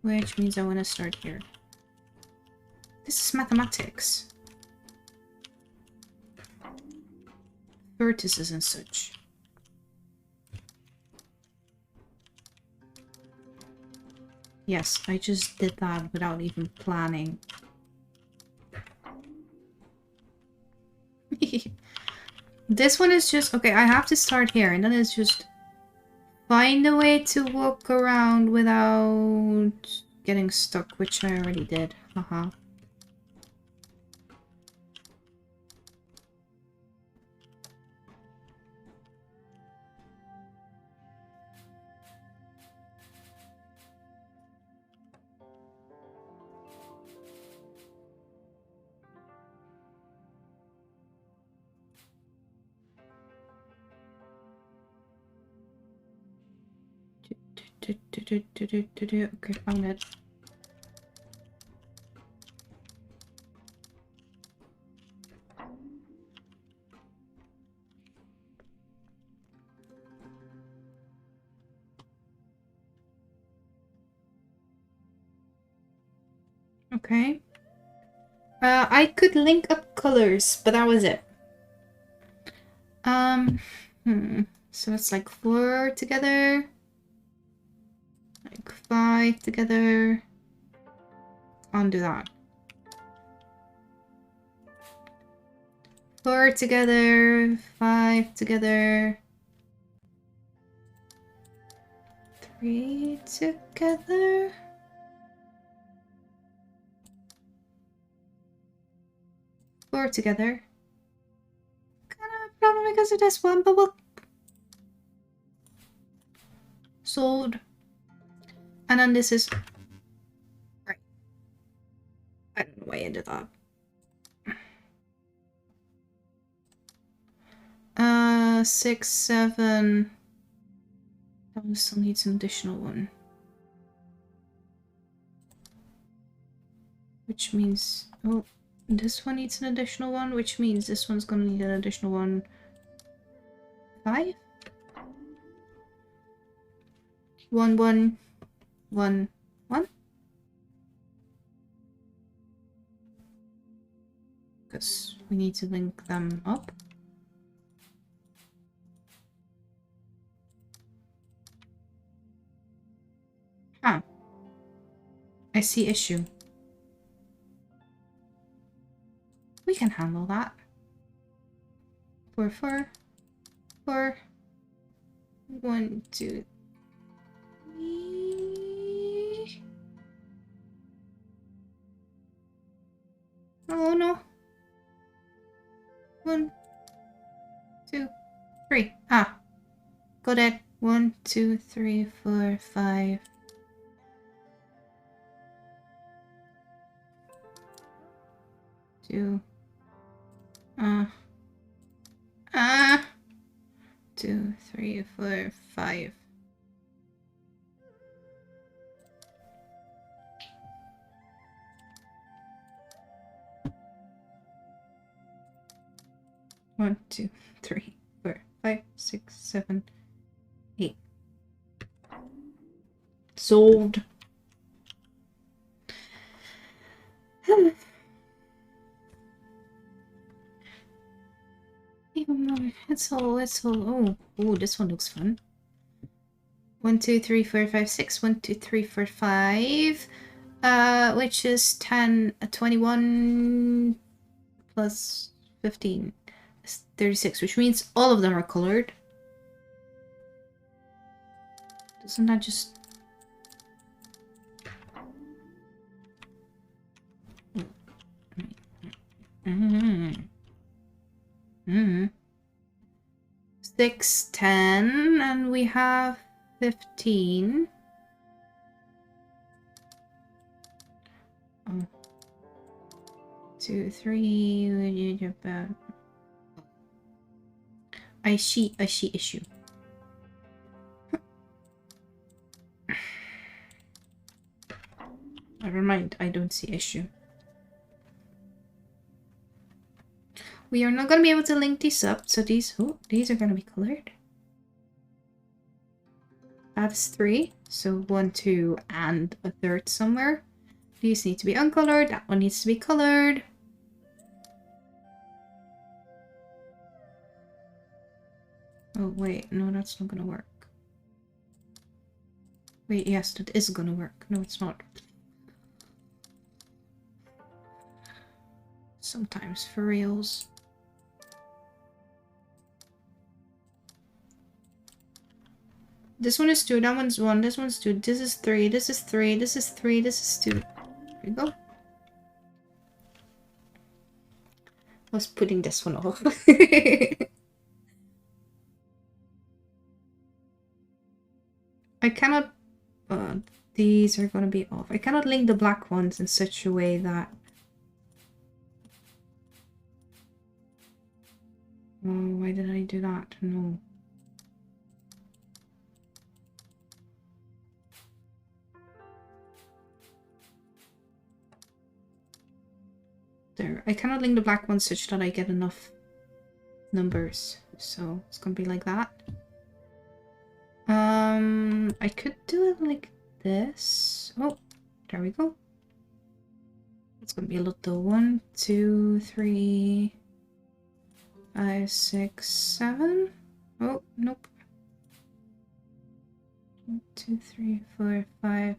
Which means I want to start here. This is mathematics. Vertices and such. Yes, I just did that without even planning. This one is just... Okay, I have to start here, and then it's just find a way to walk around without getting stuck, which I already did. Haha. Okay, found it. Okay. I could link up colors, but that was it. So it's like 4 together. Like 5 together. I'll do that. 4 together, 5 together. 3 together. Four together. Kind of a problem because of this one, but we'll... Sold. And then this is... Right. I don't know why I did that. 6, 7... That one still needs an additional one. Which means... Oh, this one needs an additional one, which means this one's gonna need an additional one. 5? 1, 1, 1, 1. Because we need to link them up. Huh. I see issue. We can handle that. 4, 4, 4. 1, 2, 3. Oh no. 1, 2, 3. Ah. Got it. 1, 2, 3, 4, 5. 2. 2, 3, 4, 5. One, 2, 3, 4, 5, 6, 7, 8. Solved. It's all, oh, this one looks fun. 1, 2, 3, 4, 5, 6. 1, 2, 3, 4, 5. Which is 10, 21 plus 15. It's 36, which means all of them are colored. Doesn't that just... Mm-hmm. 6, 10, and we have 15. Oh. 2, 3. I see issue. Never mind, I don't see issue. We are not going to be able to link these up, so these are going to be colored. That's 3, so 1, 2, and a third somewhere. These need to be uncolored, that one needs to be colored. Oh wait, no, that's not going to work. Wait, yes, that is going to work. No, it's not. Sometimes for reals. This one is 2, that one's 1, this one's 2, this is 3, this is 3, this is 3, this is 2. There we go. I was putting this one off. I cannot... these are gonna be off. I cannot link the black ones in such a way that... Oh, why did I do that? No. There. I cannot link the black ones such that I get enough numbers. So it's gonna be like that. I could do it like this. Oh, there we go. It's gonna be a lot though. 1, 2, 3, 5, 6, 7. Oh, nope. 1, 2, 3, 4, 5,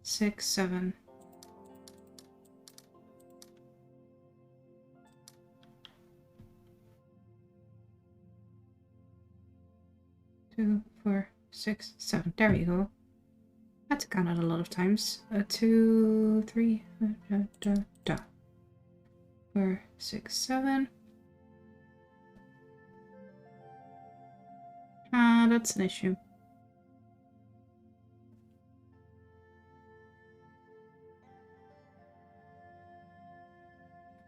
6, 7. 2, 4, 6, 7. There we go. That's counted a lot of times. 2, 3, 4, 6, 7. Ah, that's an issue.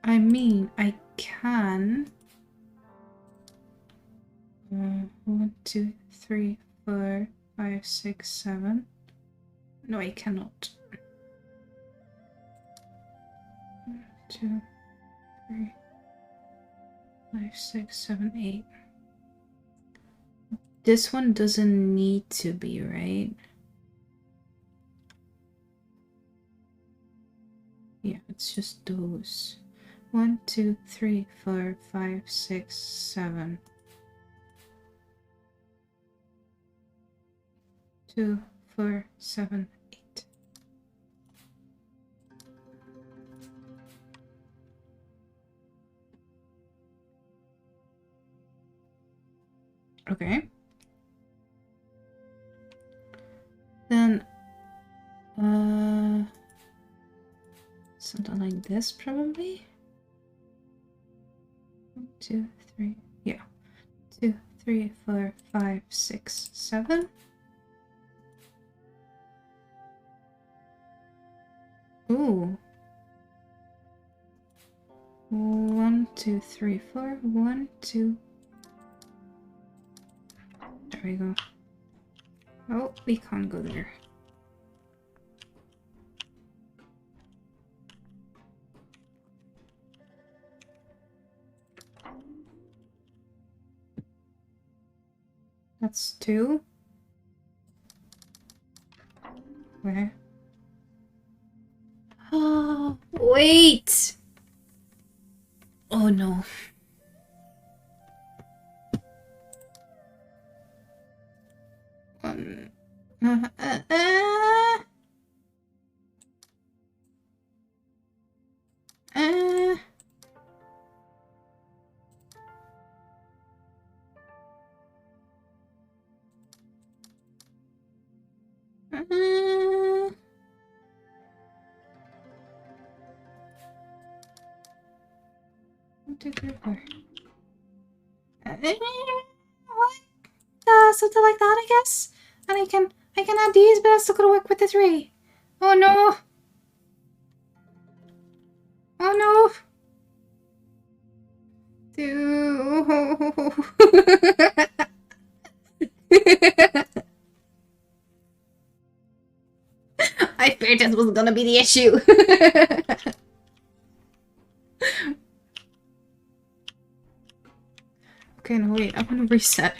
I mean, I can. 1, 2, 3, 4, 5, 6, 7. No, I cannot. 1, 2, 3, 5, 6, 7, 8. This one doesn't need to be, right? Yeah, it's just those. 1, 2, 3, 4, 5, 6, 7. 2, 4, 7, 8. Okay. Then, something like this probably. 1, 2, 3, yeah. 2, 3, 4, 5, 6, 7. Ooh. 1, 2, 3, 4. 1, 2. There we go. Oh, we can't go there. That's 2. Where? Oh, wait! Oh no. Uh, uh, uh, uh. One, two, three, four. What? Something like that, I guess. And I can add these, but I'm still gonna work with the 3. Oh no! Oh no! 2. I feared this was gonna be the issue. Okay, no, wait. I want to reset.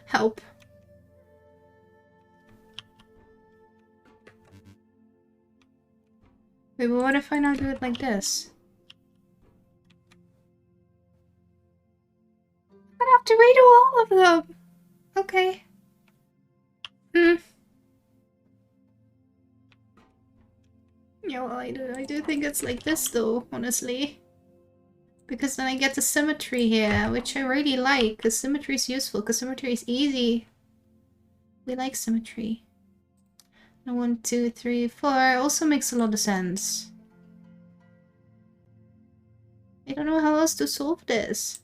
Help. Wait, but what if I now do it like this? I'd have to redo all of them. Okay. Yeah, well, I do think it's like this though, honestly. Because then I get the symmetry here, which I really like, because symmetry is useful, because symmetry is easy. We like symmetry. And 1, 2, 3, 4 also makes a lot of sense. I don't know how else to solve this.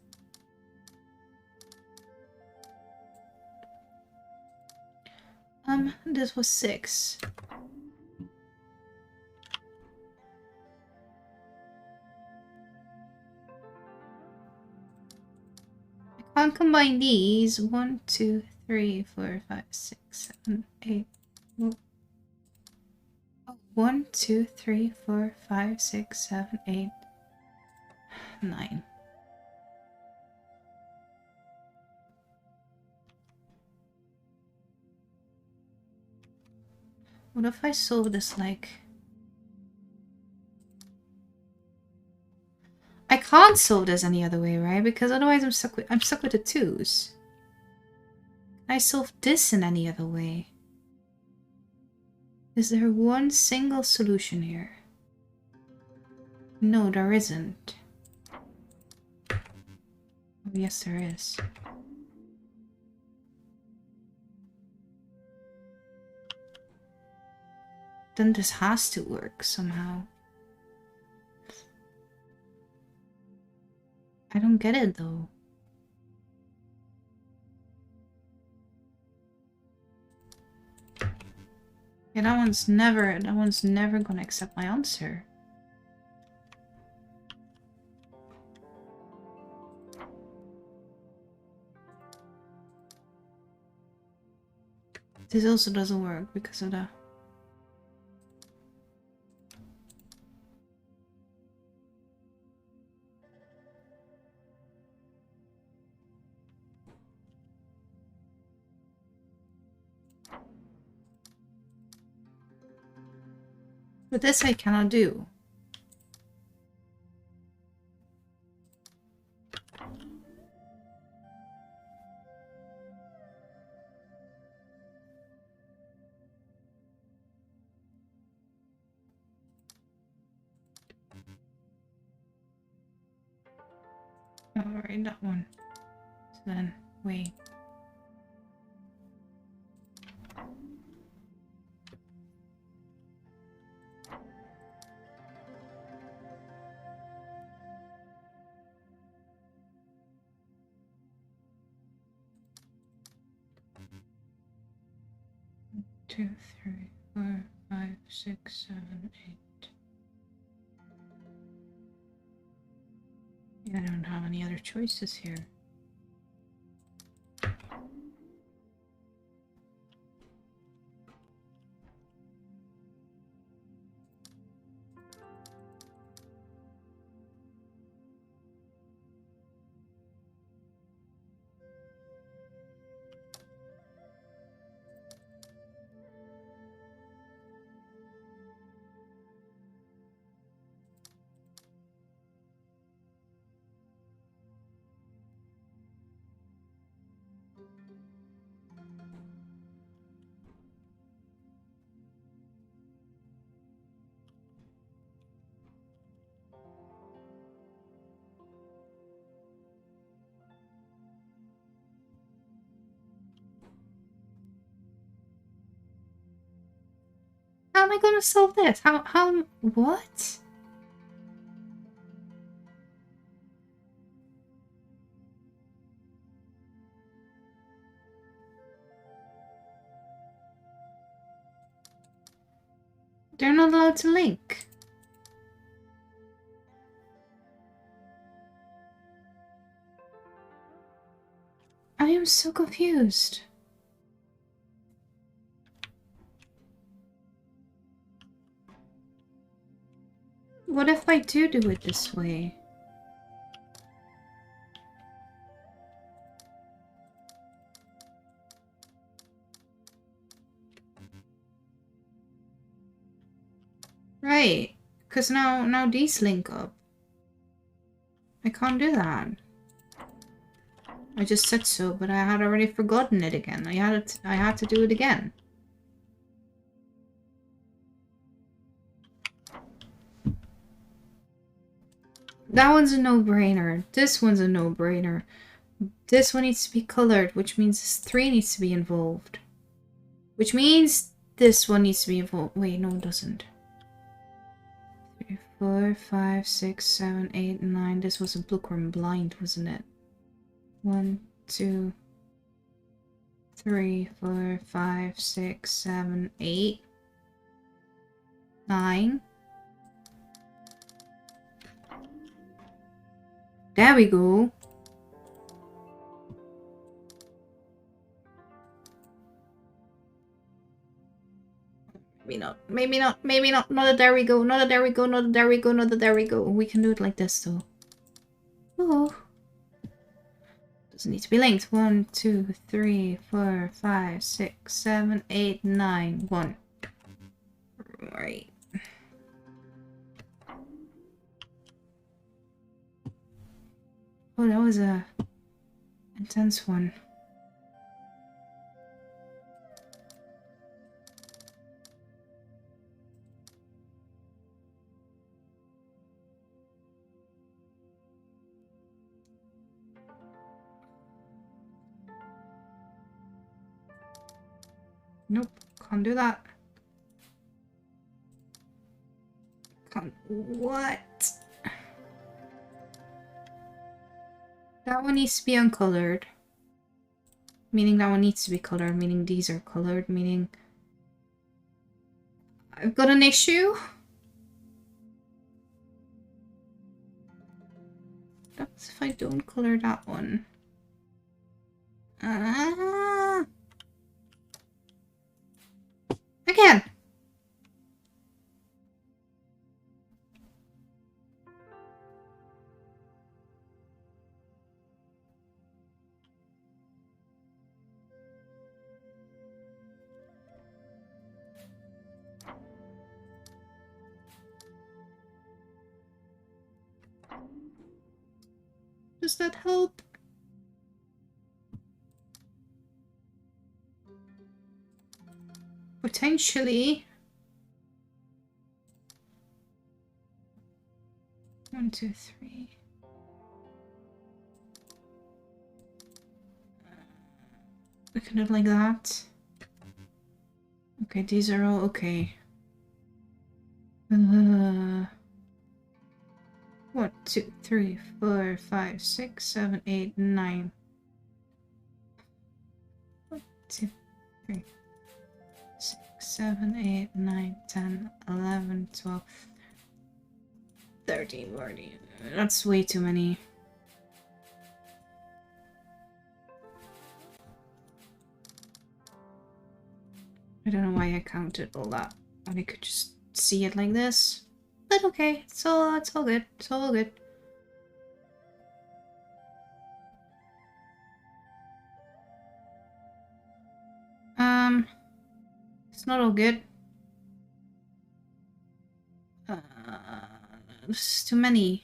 This was 6. I can't combine these. 1, 2, 3, 4, 5, 6, 7, 8. 1, 2, 3, 4, 5, 6, 7, 8, 9. What if I solve this like... I can't solve this any other way, right? Because otherwise I'm stuck with the 2s. Can I solve this in any other way? Is there one single solution here? No, there isn't. Oh, yes, there is. Then this has to work somehow. I don't get it though. Yeah, that one's never gonna accept my answer. This also doesn't work because of the... But this I cannot do. Alright, that one. So then, wait. Two, 3, 4, 5, 6, 7, 8. Yeah, I don't have any other choices here. How am I gonna solve this? What? They're not allowed to link. I am so confused. What if I do it this way? Right, because now these link up. I can't do that. I just said so, but I had already forgotten it again. I had to do it again. That one's a no-brainer. This one's a no-brainer. This one needs to be colored, which means 3 needs to be involved. Which means this one needs to be evolved. Wait, no, it doesn't. 3, 4, 5, 6, 7, 8, 9. This was a bookworm blind, wasn't it? 1, 2, 3, 4, 5, 6, 7, 8, 9. There we go. Maybe not, maybe not, maybe not. Not a there we go, not a there we go, not a there we go, not a there we go. We can do it like this though. Oh. Doesn't need to be linked. 1, 2, 3, 4, 5, 6, 7, 8, 9. 1. Right. Oh, that was a intense one. Nope, can't do that. Can't. What? That one needs to be uncolored. Meaning that one needs to be colored, meaning these are colored, meaning I've got an issue. That's if I don't color that one. Again. Does that help? Potentially. 1, 2, 3. We can do it like that. Okay, these are all okay. 1, 2, 3, 4, 5, 6, 7, 8, 9. 1, 2, 3, 6, 7, 8, 9, 10, 11, 12, 13, 14. That's way too many. I don't know why I counted all that when I could just see it like this. But okay, it's all good. It's all good. It's not all good. There's too many.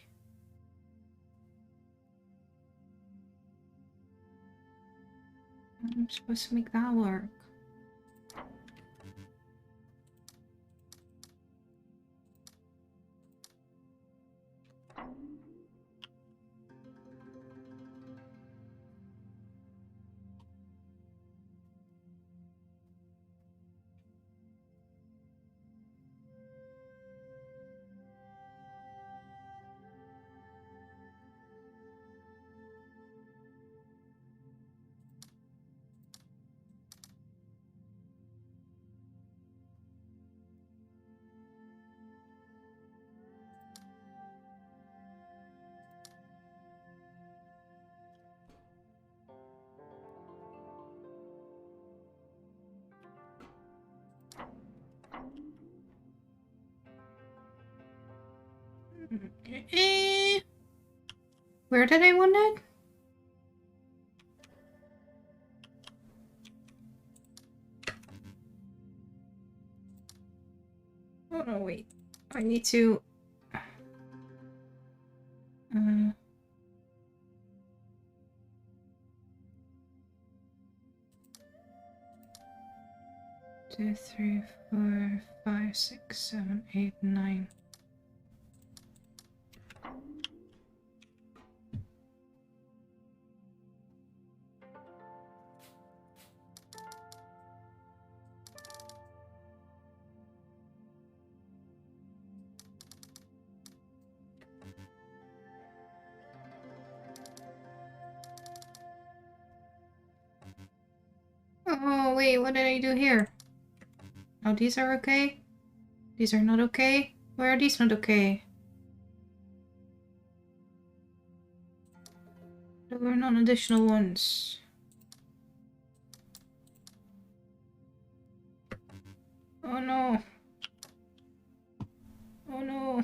I'm supposed to make that work. Where did I want it? Oh no, wait. I need to... 2, 3, 4, 5, 6, 7, 8, 9. no, wait, what did I do here? Oh, these are okay? These are not okay? Why are these not okay? There were non-additional ones. Oh no. Oh no.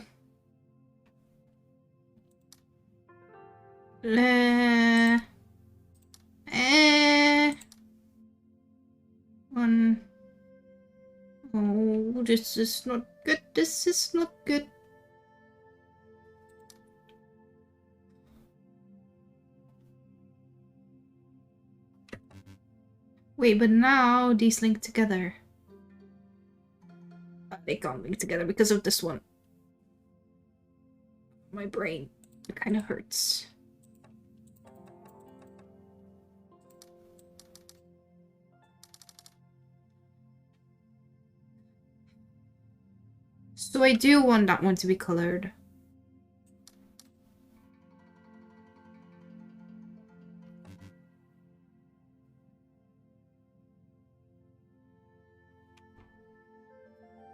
One. Oh, this is not good. This is not good. Wait, but now these link together. They can't link together because of this one. My brain, it kind of hurts. So I do want that one to be colored.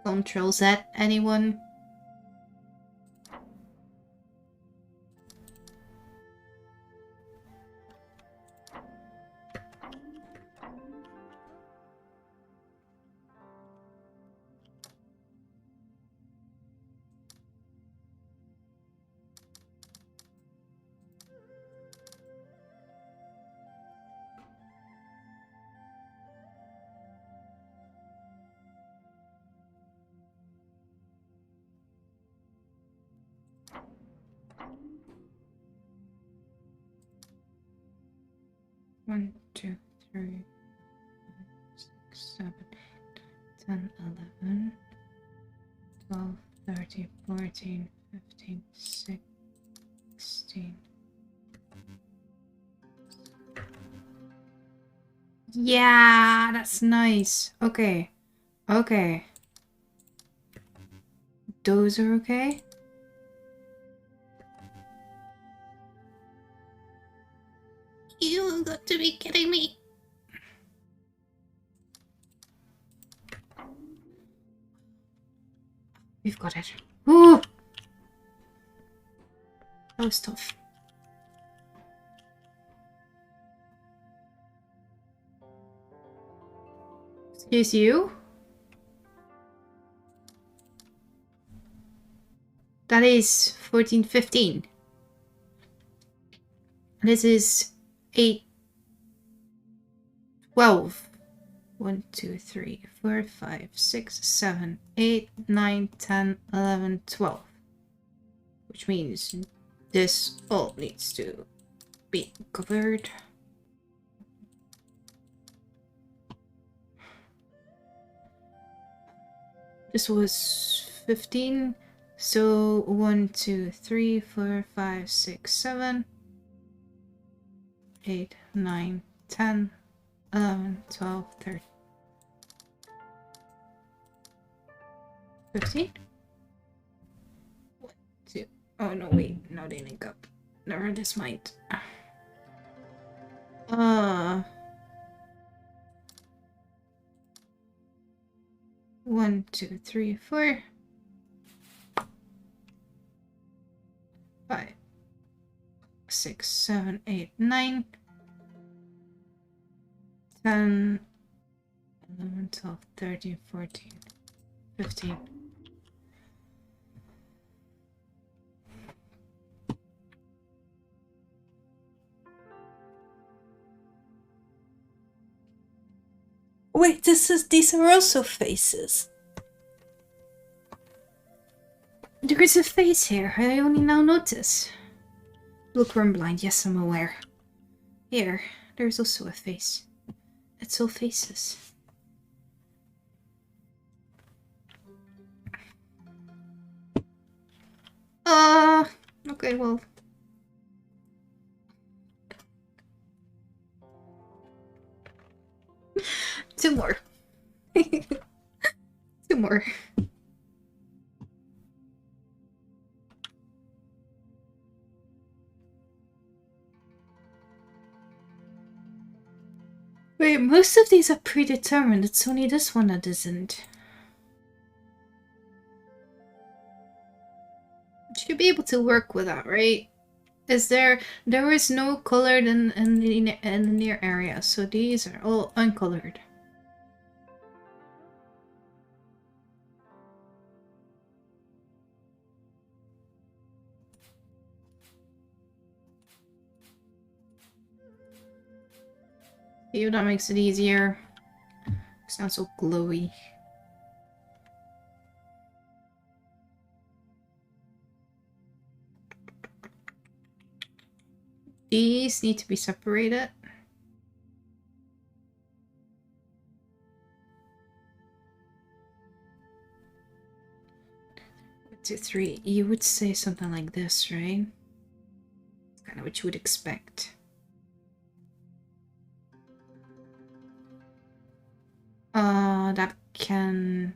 Control Z, anyone? One, two, three, 6, 7, 10, 11, 12, 13, 14, 15, 16. Yeah, that's nice. Okay. Okay. Those are okay? You got to be kidding me. We've got it. Ooh! That was tough. Excuse you? That is 14, 15. This is 8, 12. 1, 2, 3, 4, 5, 6, 7, 8, 9, 10, 11, 12. Which means this all needs to be covered. This was 15. So 1, 2, 3, 4, 5, 6, 7, 8, 9, 10, 11, 12, 13. 15? 1, 2. Oh no, wait. No, they link up. Never this might. 1, 2, 3, 4, 5, 6, 7, 8, 9, 10, 11, 12, 13, 14, 15. Wait, these are also faces. There is a face here. I only now notice. Look, I'm blind. Yes, I'm aware. Here, there's also a face. It's all faces. Okay, well. Two more. Two more. Wait, most of these are predetermined. It's only this one that isn't. Should be able to work with that, right? There is no colored in the near area, so these are all uncolored. See if that makes it easier. It's not so glowy. These need to be separated. 1, 2, 3. You would say something like this, right? Kind of what you would expect. That can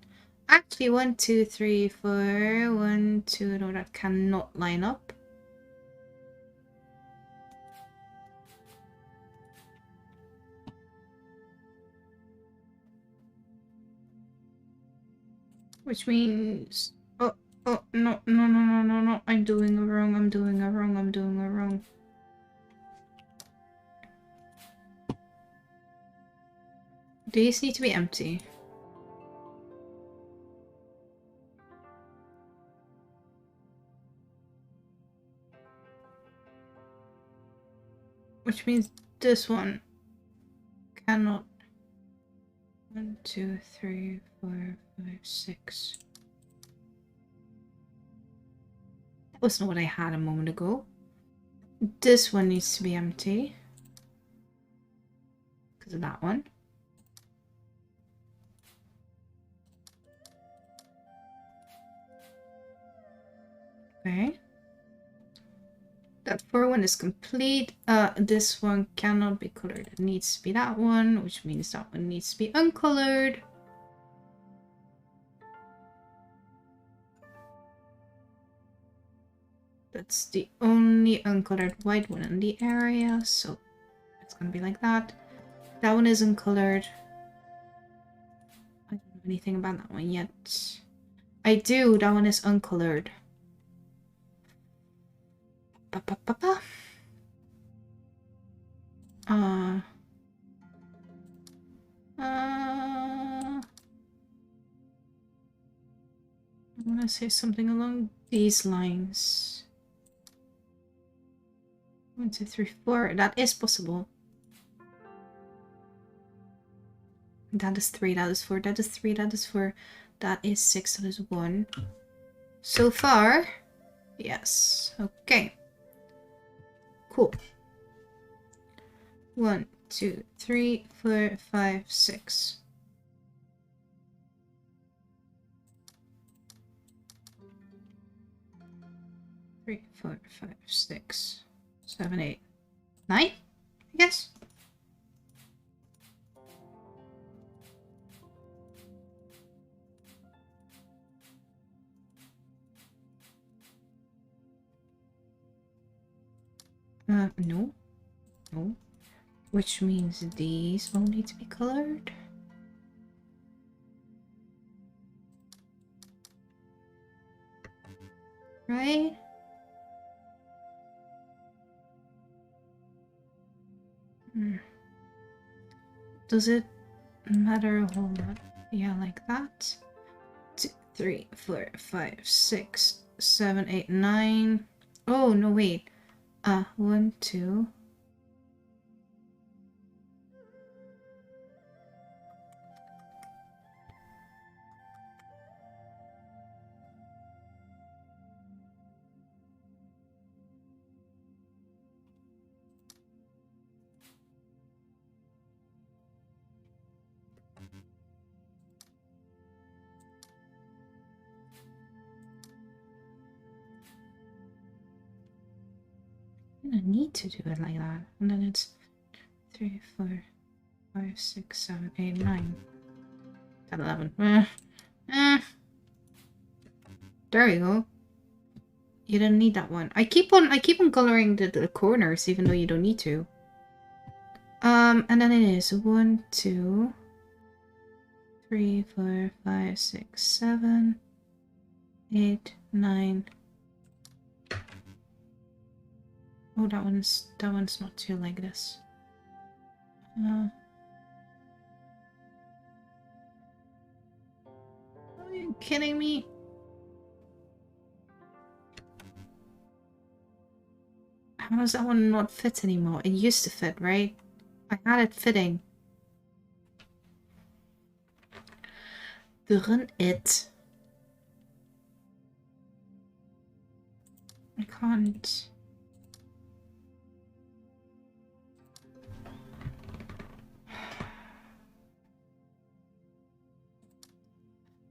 actually 1, 2, 3, 4. 1, 2. No, that cannot line up. Which means oh no. I'm doing a wrong. I'm doing a wrong. These need to be empty. Which means this one cannot. 1, 2, 3, 4, 5, 6. That wasn't what I had a moment ago. This one needs to be empty. Because of that one. Okay. That 4 one is complete. This one cannot be colored. It needs to be that one, which means that one needs to be uncolored. That's the only uncolored white one in the area, so it's gonna be like that. That one isn't colored. I don't know anything about that one yet. I do, that one is uncolored. I'm gonna say something along these lines. 1, 2, 3, 4. That is possible. That is 3, that is 4, that is 3, that is 4, that is 6, that is 1. So far, yes. Okay. Cool. 1, 2, 3, 4, 5, 6. Three, 4, 5, 6, 7, 8, 9, I guess. No. No. Which means these all need to be colored. Right? Does it matter a whole lot? Yeah, like that. 2, 3, 4, 5, 6, 7, 8, 9. Oh, no, wait. 1, 2. I need to do it like that. And then it's 3, 4, 5, 6, 7, 8, 9. 10, 11. There we go. You didn't need that one. I keep on coloring the corners even though you don't need to. And then it is 1, 2, 3, 4, 5, 6, 7, 8, 9. Oh, that one's not too like this. Are you kidding me? How does that one not fit anymore? It used to fit, right? I had it fitting. Run it. I can't.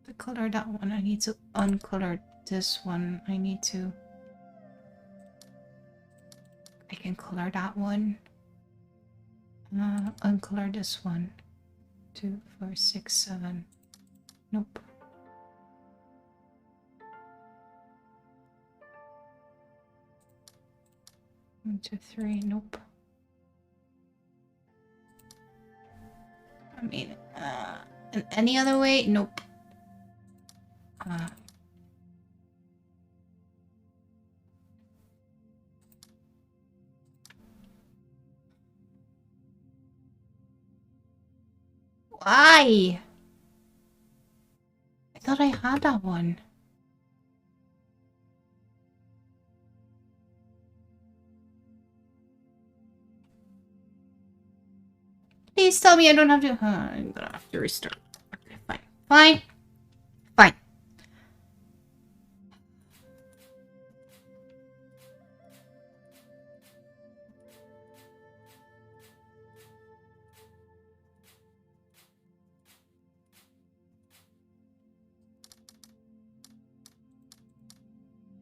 To color that one, I need to uncolor this one. I can color that one. Uncolor this one. 2, 4, 6, 7. Nope. 1, 2, 3. Nope. I mean, in any other way? Nope. Why? I thought I had that one. Please tell me I don't have to. I'm gonna have to restart. Okay, fine. Fine. Fine.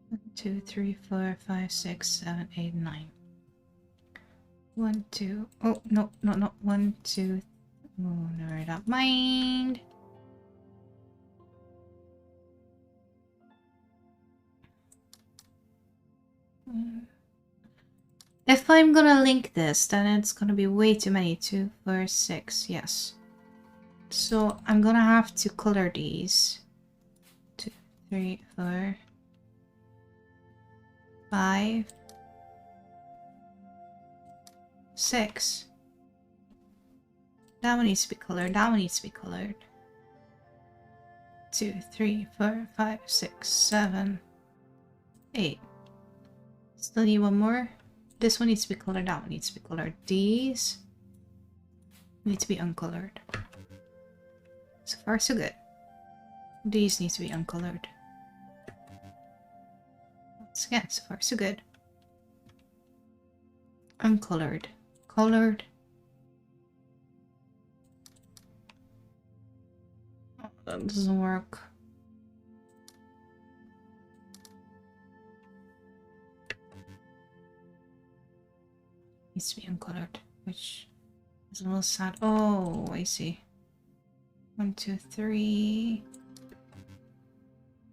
One, 2, 3, 4, 5, 6, 7, 8, 9. 1, 2. Oh, no, no, no. 1, 2. Oh, never that mind. If I'm gonna link this, then it's gonna be way too many. 2, 4, 6. Yes. So I'm gonna have to color these. 2, 3, 4, 5, 6. That one needs to be colored. That one needs to be colored. 2, 3, 4, 5, 6, 7, 8. Still need one more. This one needs to be colored. That one needs to be colored. These need to be uncolored. So far, so good. These need to be uncolored. Once again, so far, so good. Uncolored. Colored. Oh, that doesn't work. Needs to be uncolored, which is a little sad. Oh, I see. 1, 2, 3.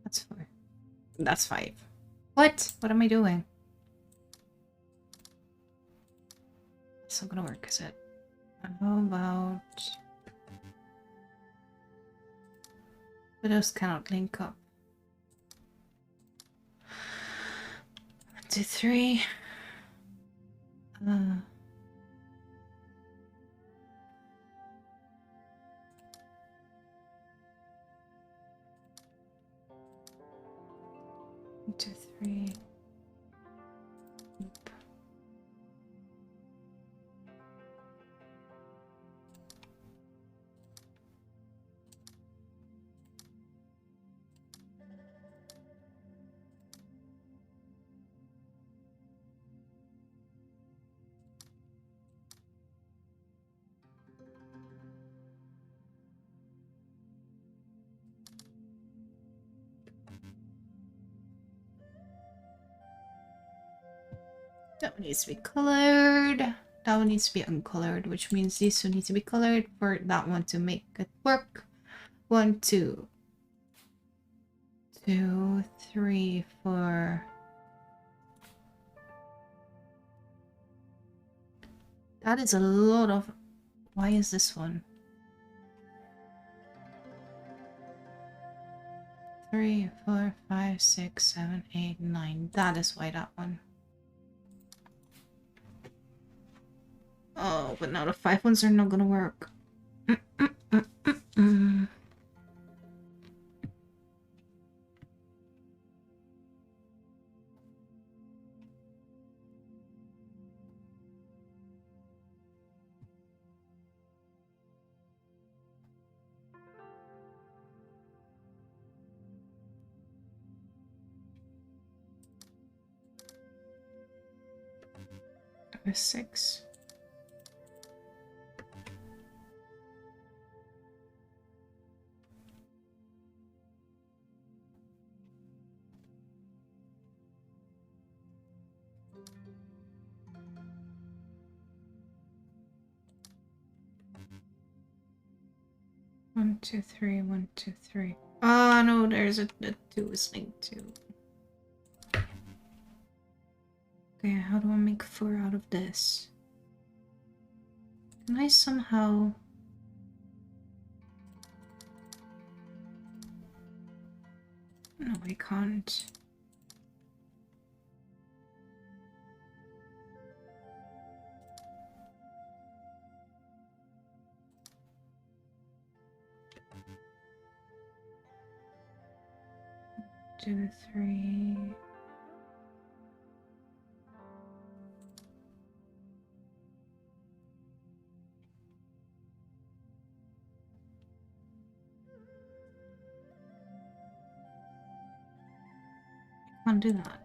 That's 4. That's 5. What? What am I doing? It's not gonna work, is it? How about... But those cannot link up. 1, 2, 3. 1, 2, 3. Nope. That one needs to be colored. That one needs to be uncolored, which means these two need to be colored for that one to make it work. 1, 2, 2, 3, 4. That is a lot of... Why is this one? 3, 4, 5, 6, 7, 8, 9. That is why that one. Oh, but now the 5 ones are not gonna work. A 6. One, two, three, 1, 2, 3. Oh no, there's a 2 is linked to. Okay, how do I make 4 out of this? Can I somehow... No, I can't. Two, 3. Can't do that.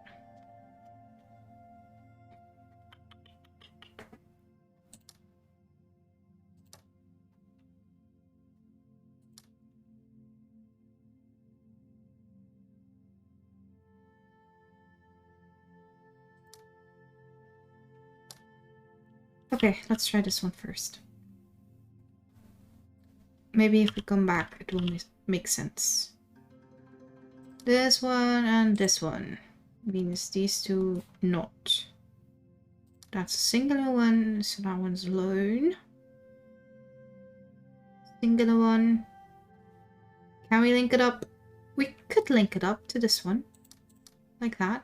Okay, let's try this one first. Maybe if we come back, it will make sense. This one and this one means these two not. That's a singular one, so that one's lone. Singular one. Can we link it up? We could link it up to this one. Like that.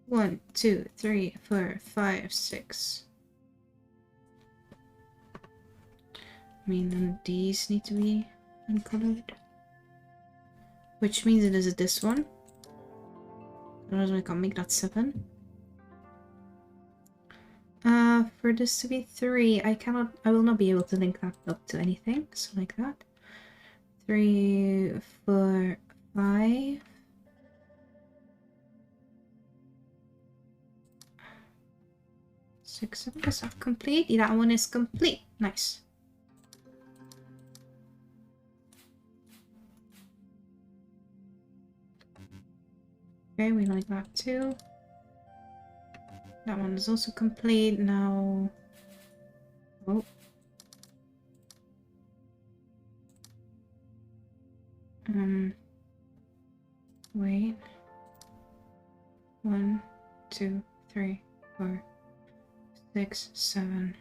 1, 2, 3, 4, 5, 6. I mean, then these need to be uncolored. Which means it is this one. Otherwise I can't make that 7. For this to be 3, I will not be able to link that up to anything. So like that. 3, 4, 5. 6, 7. Is that complete? Yeah, that one is complete. Nice. Okay, we like that too. That one is also complete now. Oh. Wait. 1, 2, 3, 4, 6, 7.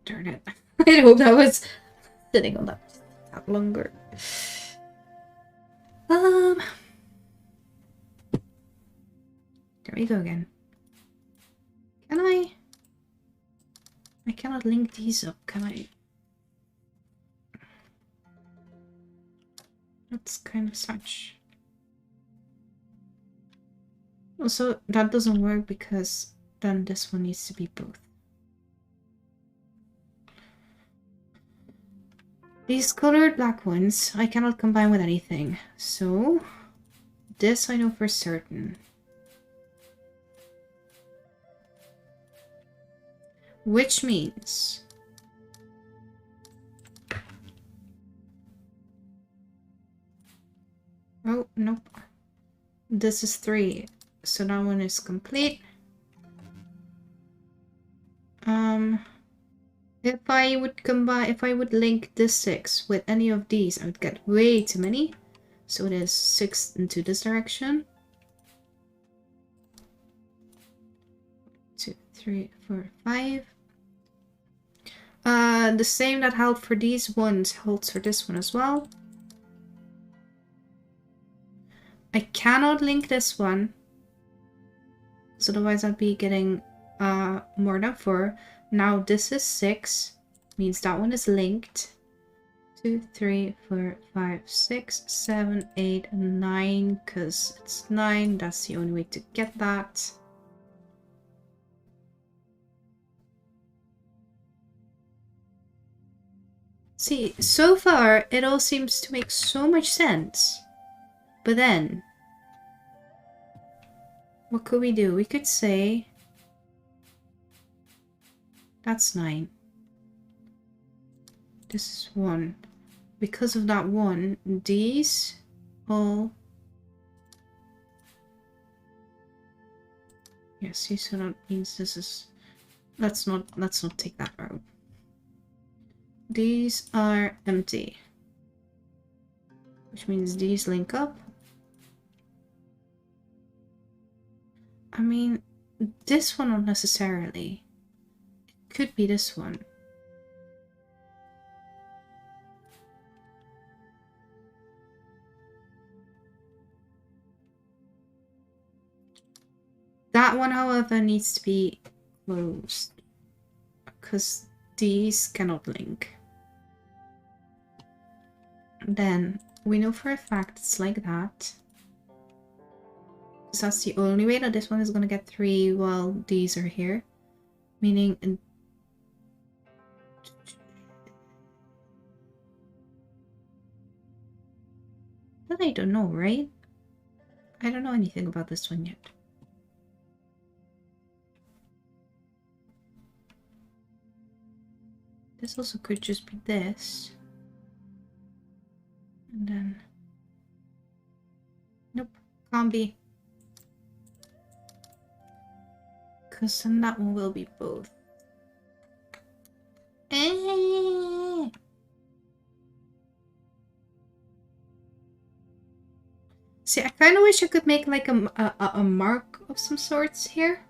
Darn it. I hope that was sitting on that longer. There we go again. Can I? I cannot link these up, can I? That's kind of such. Also, that doesn't work because then this one needs to be both. These colored black ones I cannot combine with anything, so this I know for certain. Which means oh, nope. This is 3, so that one is complete. If I would link this 6 with any of these, I would get way too many. So it is 6 into this direction. 2, 3, 4, 5. The same that held for these ones holds for this one as well. I cannot link this one, so otherwise I'd be getting more than 4. Now this is 6, means that one is linked. 2, 3, 4, 5, 6, 7, 8, 9, because it's 9. That's the only way to get that. See, so far it all seems to make so much sense. But then, what could we do? We could say that's 9. This is 1. Because of that 1, these all... Yes, see, so that means this is... Let's not take that route. These are empty. Which means these link up. I mean, this one not necessarily. It could be this one. That one, however, needs to be closed. Because these cannot link. Then, we know for a fact it's like that. Because that's the only way that this one is going to get 3 while these are here. Meaning... That I don't know, right? I don't know anything about this one yet. This also could just be this. And then... Nope, can't be. Because then that one will be both. See, I kind of wish I could make like a mark of some sorts here.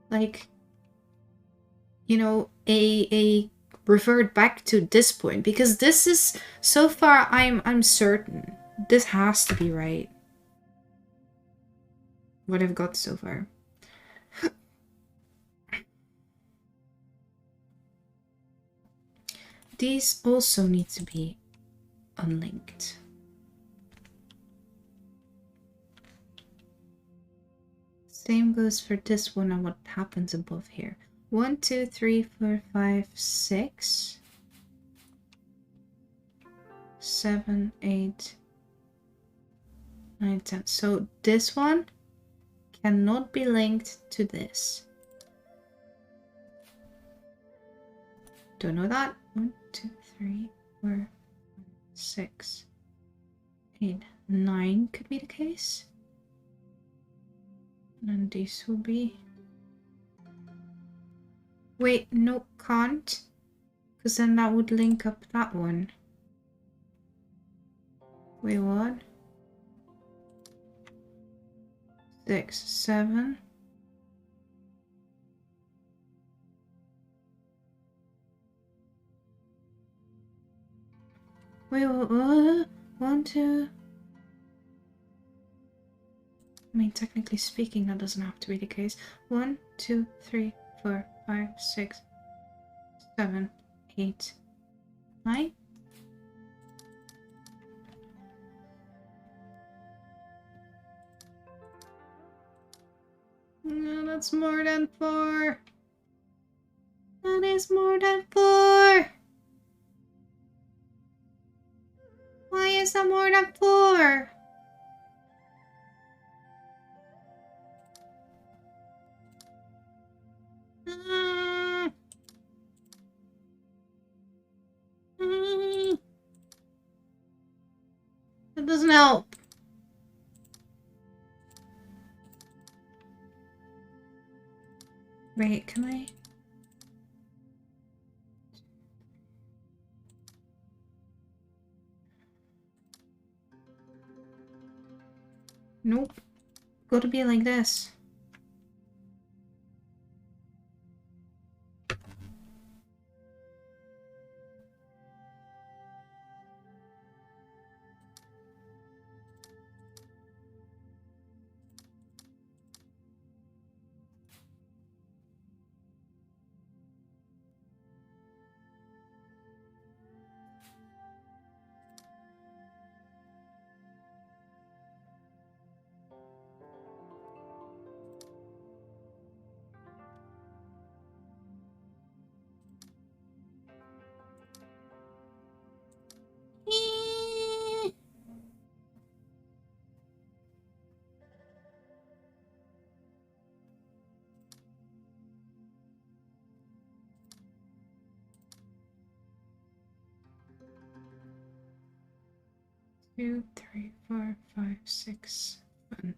Like, you know, a revert back to this point, because this is so far I'm certain this has to be right. What I've got so far. These also need to be unlinked. Same goes for this one and what happens above here. 1, 2, 3, 4, 5, 6, 7, 8, 9, 10. So this one cannot be linked to this. Don't know that. 1, 2, 3, 4, 6, 8, 9 could be the case. And then this will be... Wait, no, can't. Because then that would link up that one. Wait, what? 6, 7. Wait, what? 1, 2. I mean, technically speaking, that doesn't have to be the case. 1, 2, 3, 4, 5, 6, 7, 8, 9. No, that's more than 4. That is more than 4. Why is that more than 4? That doesn't help. Wait, can I? Nope. Gotta be like this. 2, 3, 4, 5, 6, 7.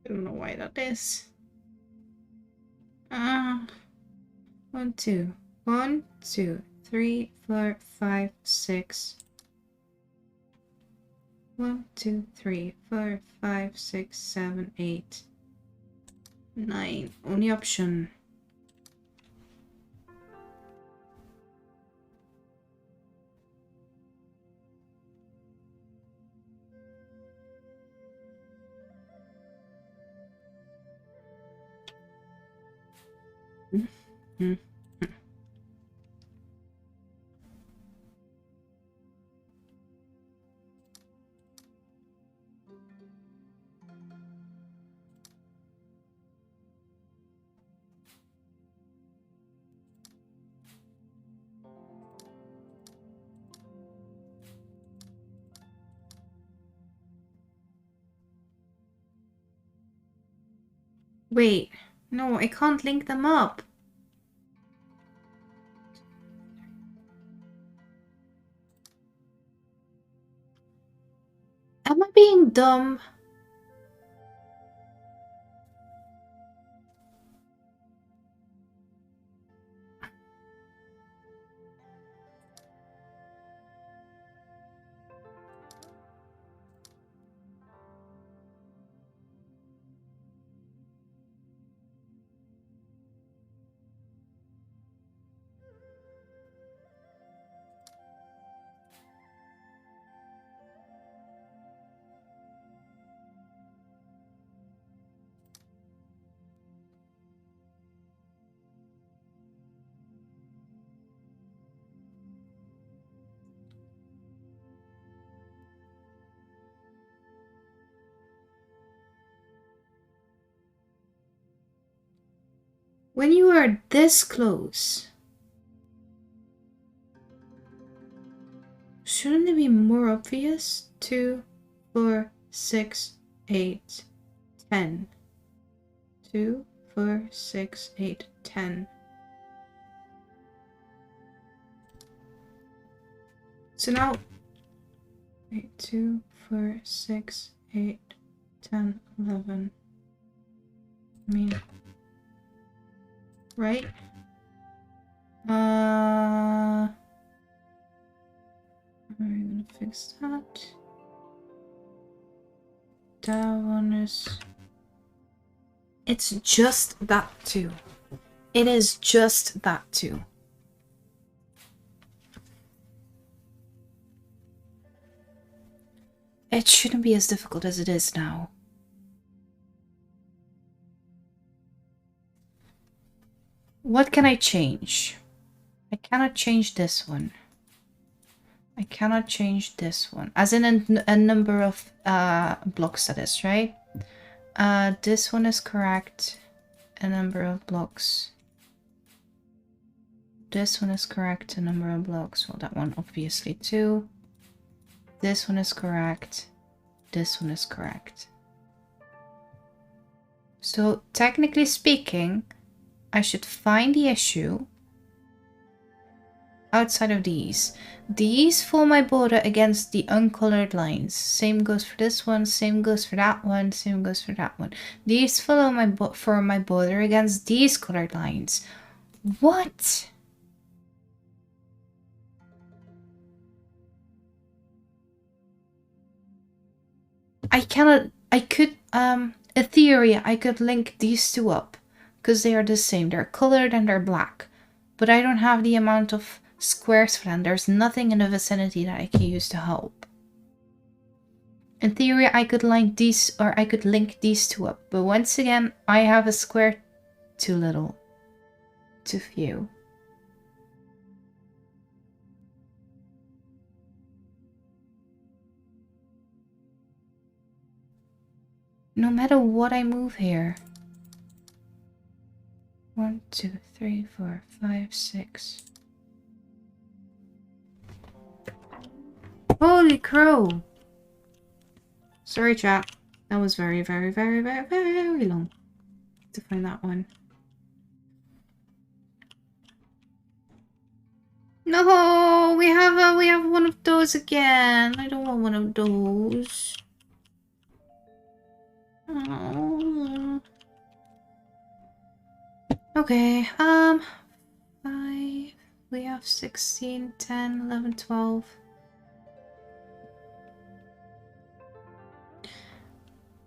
I don't know why that is. 1, 2. 1, 2, 3, 4, 5, 6. 1, 2, 3, 4, 5, 6, 7, 8, 9. Only option. Mm-hmm. Wait, no, I can't link them up. Am I being dumb? When you are this close, shouldn't it be more obvious? 2, 4, 6, 8, 10. 2, 4, 6, 8, 10. So now, 8, 2, 4, 6, 8, 10, 11. I mean, right? How are we gonna fix that? That one is... It's just that too. It is just that too. It shouldn't be as difficult as it is now. What can I change? I cannot change this one. I cannot change this one. As in a number of blocks, that is, right? This one is correct. A number of blocks. This one is correct. A number of blocks. Well, that one obviously too. This one is correct. This one is correct. So technically speaking, I should find the issue outside of these. These form my border against the uncolored lines. Same goes for this one, same goes for that one, same goes for that one. These form my border against these colored lines. What? I cannot, I could, in theory, I could link these two up because they are the same. They're colored and they're black, but I don't have the amount of squares for them. There's nothing in the vicinity that I can use to help. In theory, I could link these, or I could link these two up, but once again, I have a square too little, too few. No matter what I move here. 1, 2, 3, 4, 5, 6. Holy crow! Sorry, chat. That was very, very, very, very, very long to find that one. No, we have one of those again. I don't want one of those. Oh. Okay, 5. We have 16, 10, 11, 12.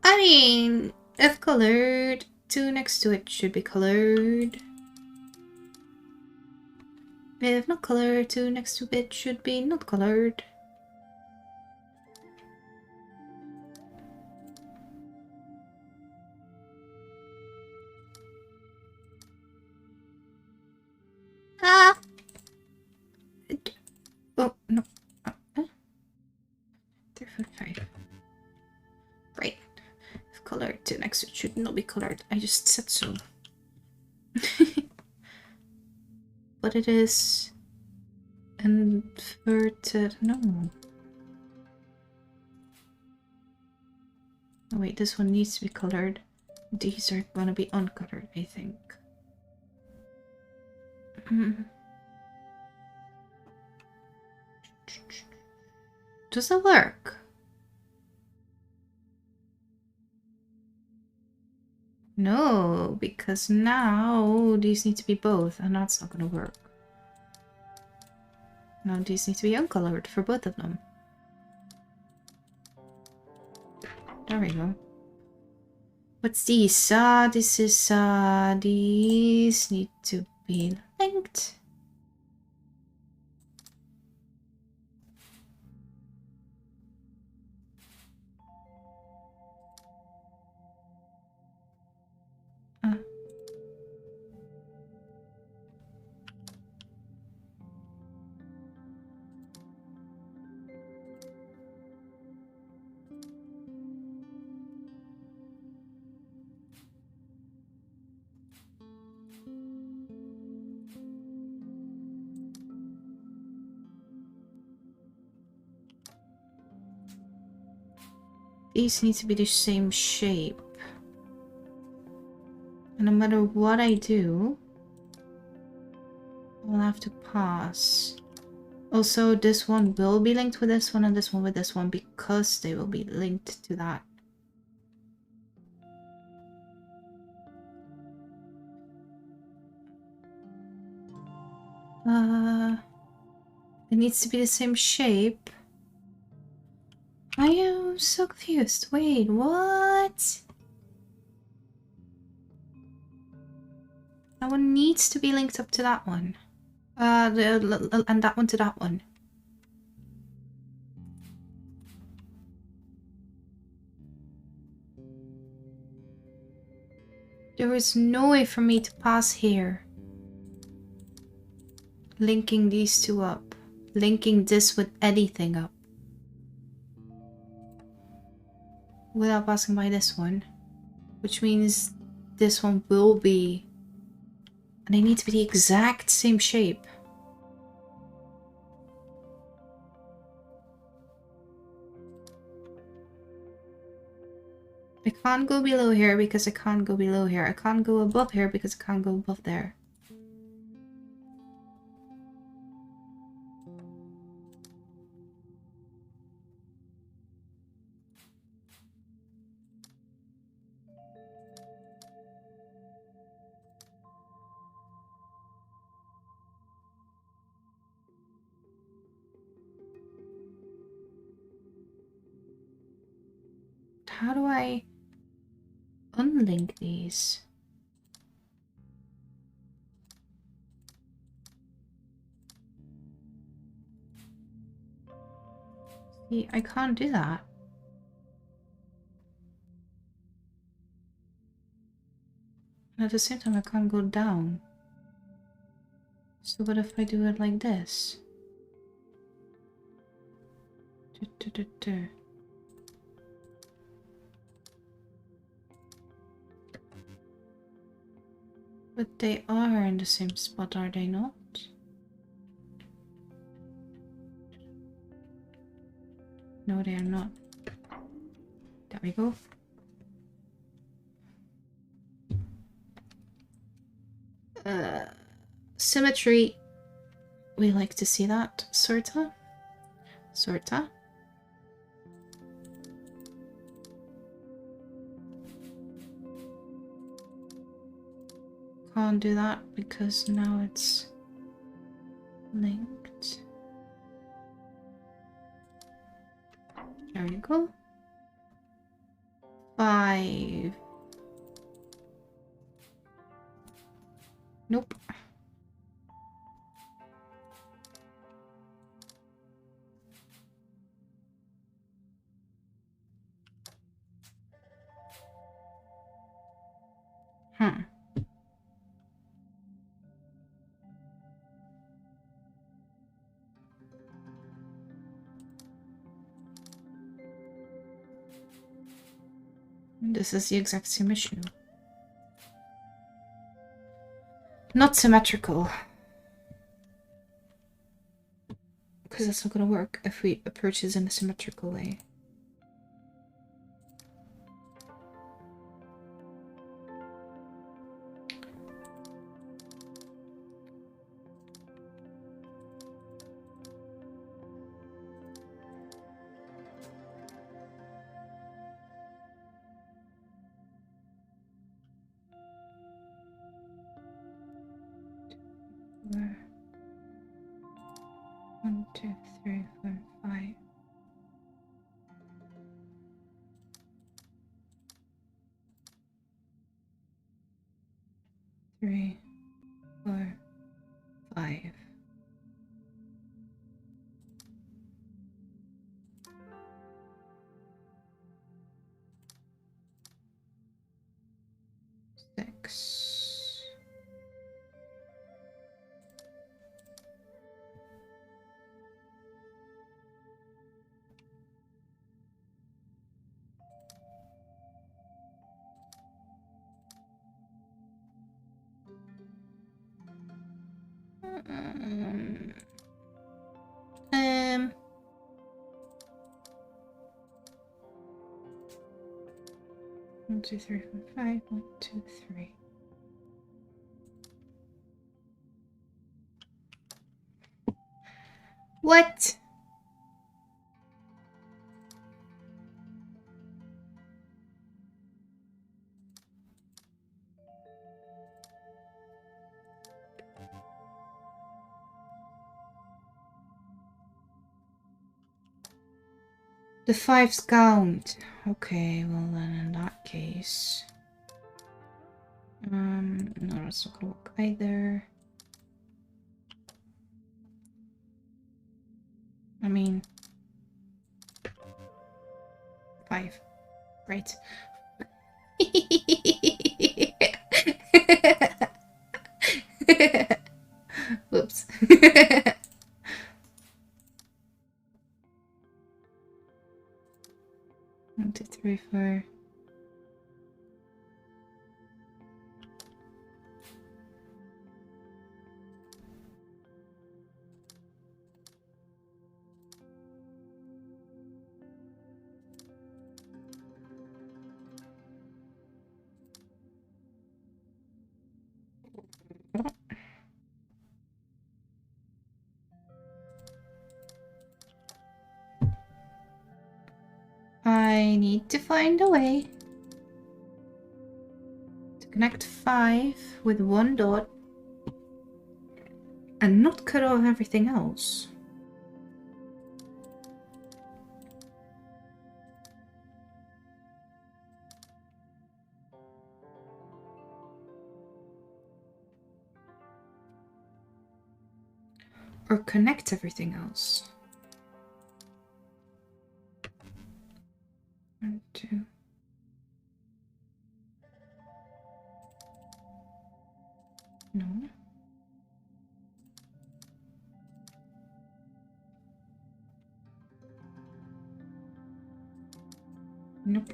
I mean, if colored, 2 next to it should be colored. If not colored, 2 next to it should be not colored. Ah! Oh, no. 3, 4, 5. Right. If colored, 2 next to it should not be colored. I just said so. But it is inverted. No. Oh, wait, this one needs to be colored. These are gonna be uncolored, I think. Does that work? No, because now these need to be both, and that's not gonna work. Now these need to be uncolored for both of them. There we go. What's these? This is, these need to be linked. These need to be the same shape. And no matter what I do, I'll have to pass. Also, this one will be linked with this one and this one with this one because they will be linked to that. It needs to be the same shape. I am so confused. Wait, what? That one needs to be linked up to that one. And that one to that one. There is no way for me to pass here. Linking these two up. Linking this with anything up. Without passing by this one. Which means this one will be... And they need to be the exact same shape. I can't go below here because I can't go below here. I can't go above here because I can't go above there. How do I unlink these? See, I can't do that. And at the same time, I can't go down. So what if I do it like this? But they are in the same spot, are they not? No, they are not. There we go. Symmetry. We like to see that, sorta. Sorta. Can't do that because now it's linked. There we go. 5. Nope. This is the exact same issue. Not symmetrical. Because that's not gonna work if we approach this in a symmetrical way. One, two, three, four, 5. Three, 4, 5. Six. One, two, three, four, 5. 1, 2, 3. What? The 5s count. Okay, well then in that case. No, that's not gonna work either. I mean 5. Right. Whoops. 1, 2, 3, 4. I need to find a way to connect 5 with 1 dot and not cut off everything else. Or connect everything else. 1, 2. No. Nope.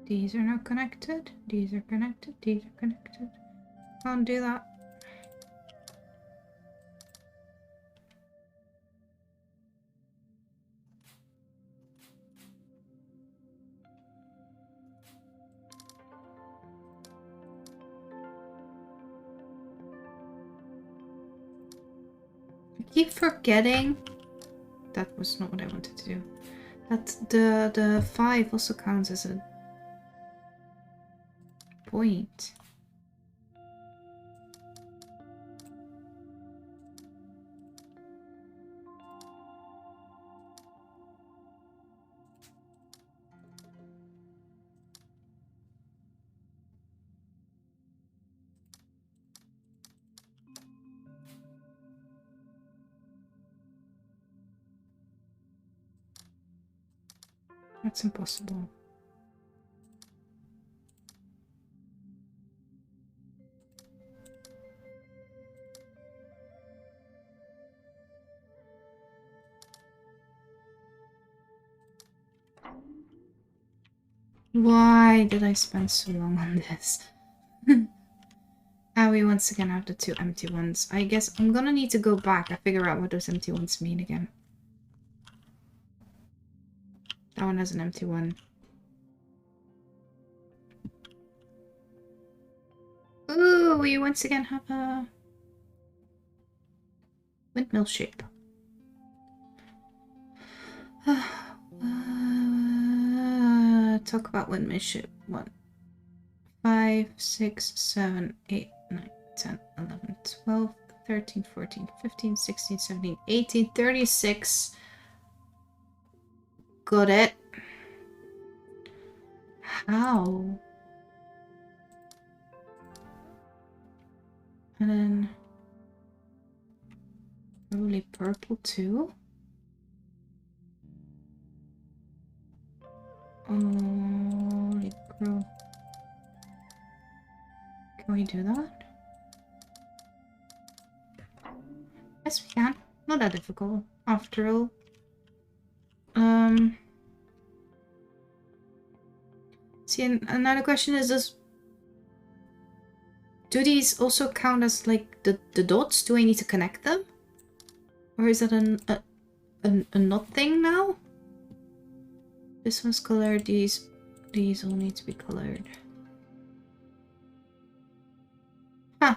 These are not connected. These are connected. These are connected. Can't do that. I keep forgetting. That was not what I wanted to do. That the 5 also counts as a point. That's impossible. Why did I spend so long on this? And we once again have the 2 empty ones. I guess I'm gonna need to go back and figure out what those empty ones mean again. That one has an empty one. Ooh, we once again have a windmill shape. Talk about windmill shape. 1, 5, 6, 7, 8, 9, 10, 11, 12, 13, 14, 15, 16, 17, 18, 36. Got it. How? And then probably purple too. Holy crow. Can we do that? Yes, we can. Not that difficult, after all. See, another question is do these also count as like the dots? Do I need to connect them? Or is it a not thing now? This one's colored, these all need to be colored. Huh.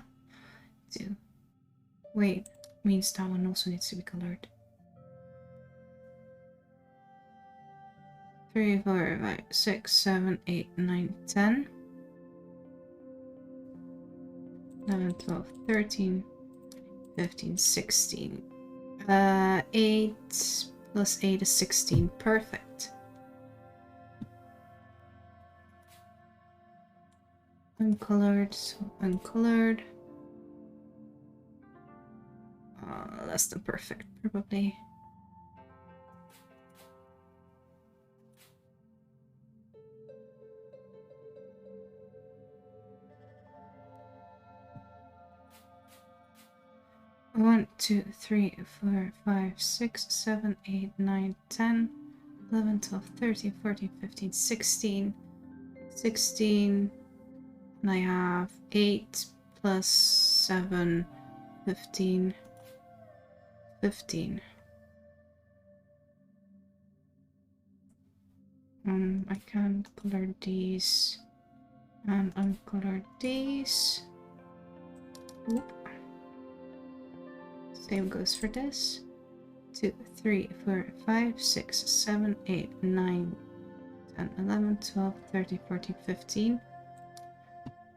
Wait, means that one also needs to be colored. 3, 4, 5, 6, 7, 8, 9, 10. 11, 12, 13, 15, 16. 8 plus 8 is 16. Perfect. Uncolored, so uncolored. Less than perfect, probably. One, 2, 3, 4, 5, 6, 7, 8, 9, 10, 11, 12, 13, 14, 15, 16. 16. And I have 8 plus 7, 15. 15. I can color these and uncolor these. Oop. Same goes for this. 2, 3, 4, 5, 6, 7, 8, 9, 10, 11, 12, 13, 14, 15.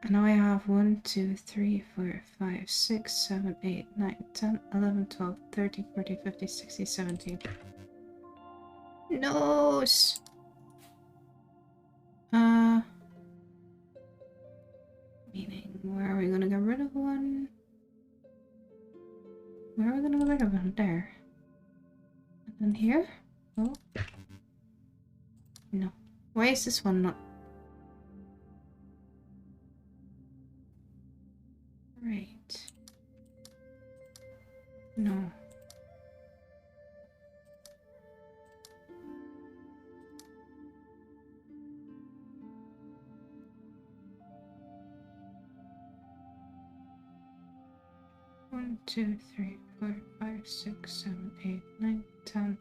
And now I have 1, 2, 3, 4, 5, 6, 7, 8, 9, 10, 11, 12, 13, 14, 15, 16, 17. Nose! Meaning, where are we gonna get rid of one? Where are we gonna get rid of one? There. And then here? Oh. No. Why is this one not? Right. No. 1, 2, 3, 4, 5, 6, 7, 8, 9, 10,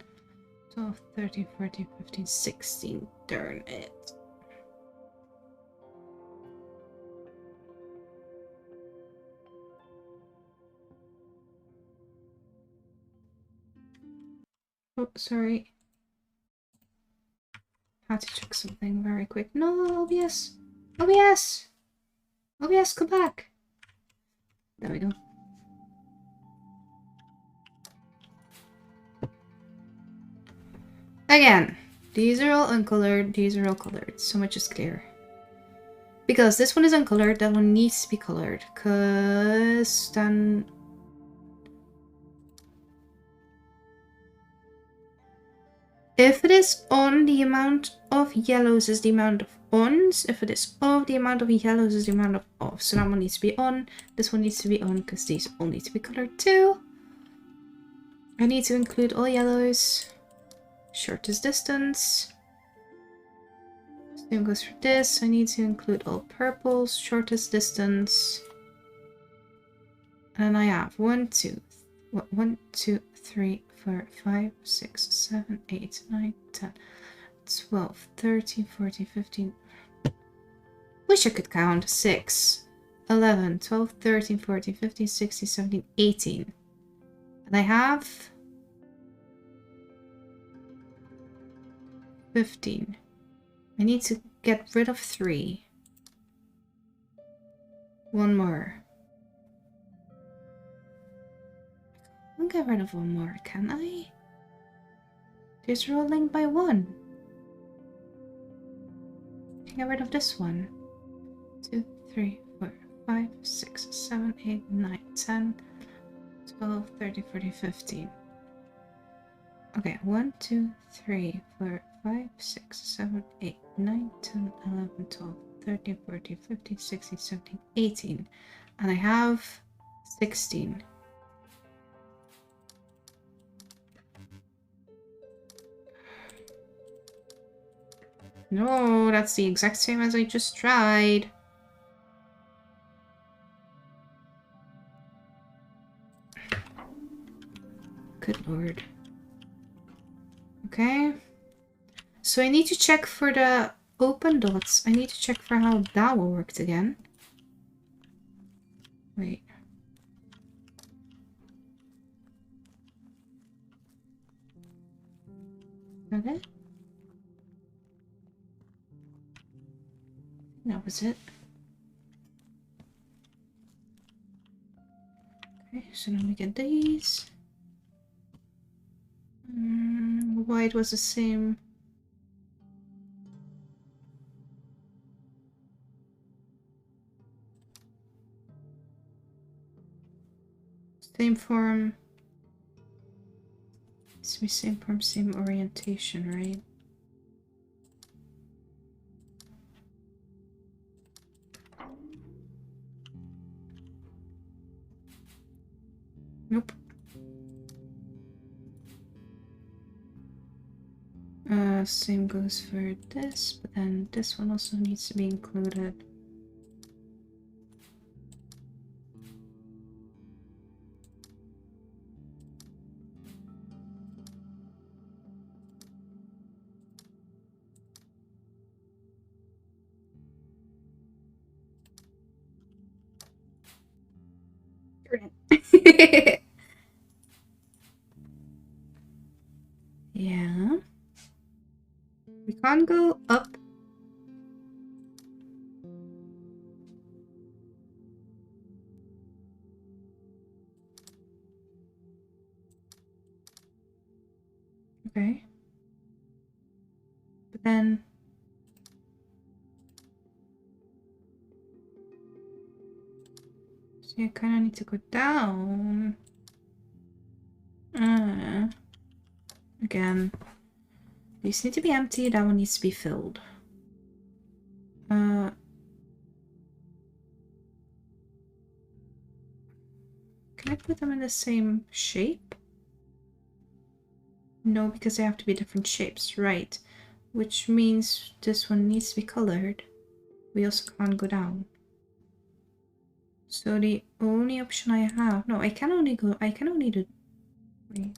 12, 13, 14, 15, 16. Darn it. Oh, sorry. Had to check something very quick. No, OBS! OBS! OBS, come back! There we go. Again, these are all uncolored, these are all colored, so much is clear. Because this one is uncolored, that one needs to be colored, because then... If it is on, the amount of yellows is the amount of ons. If it is off, the amount of yellows is the amount of off. So that one needs to be on, this one needs to be on, because these all need to be colored too. I need to include all yellows. Shortest distance. Same goes for this. I need to include all purples. Shortest distance. And I have 1, 2, 3, 4, 5, 6, 7, 8, 9, 10, 12, 13, 14, 15. Wish I could count. 6, 11, 12, 13, 14, 15, 16, 17, 18. And I have 15. I need to get rid of 3. One more. I can't get rid of one more, can I? These are all linked by 1. I can get rid of this one. 2, 3, 4, 5, 6, 7, 8, 9, 10, 12, 13, 14, 15. Okay, 1, 2, 3, 4, 5, 6, 7, 8, 9, 10, 11, 12, 13, 14, 15, 16, 17, 18. And I have 16. No, that's the exact same as I just tried. Good lord. Okay. So I need to check for the open dots. I need to check for how that will work again. Wait. Is that it? That was it. Okay, so now we get these. White was the same. Same form. It's the same form, same orientation, right? Nope. Same goes for this, but then this one also needs to be included. Yeah. We can't go up. Okay. But then... So I kind of need to go down. Again. These need to be empty, that one needs to be filled. Can I put them in the same shape? No, because they have to be different shapes, right? Which means this one needs to be colored. We also can't go down. So the only option I have... No, I can only do... Wait.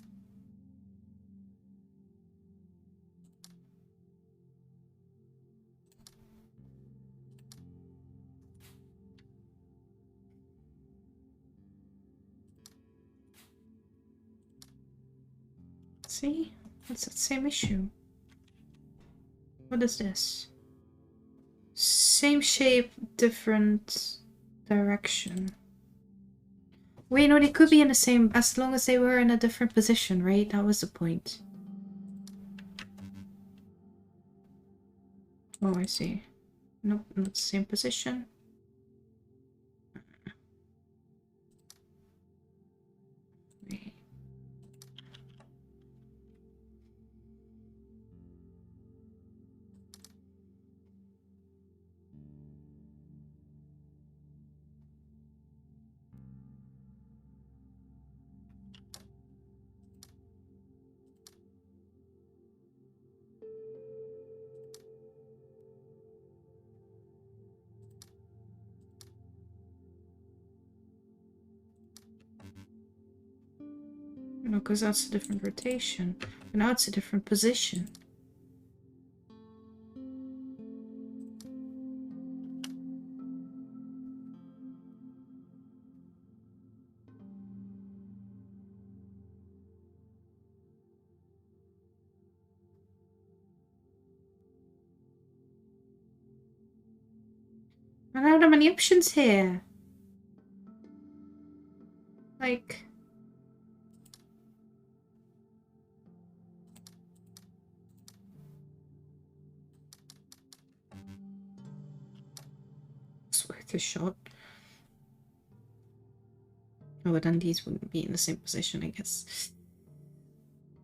See? It's the same issue. What is this? Same shape, different direction. Wait, no, they could be in the same... As long as they were in a different position, right? That was the point. Oh, I see. Nope, not the same position. Wait. No, because that's a different rotation. And now it's a different position. I don't have many options here. Like... It's worth a shot. Oh, but then these wouldn't be in the same position, I guess.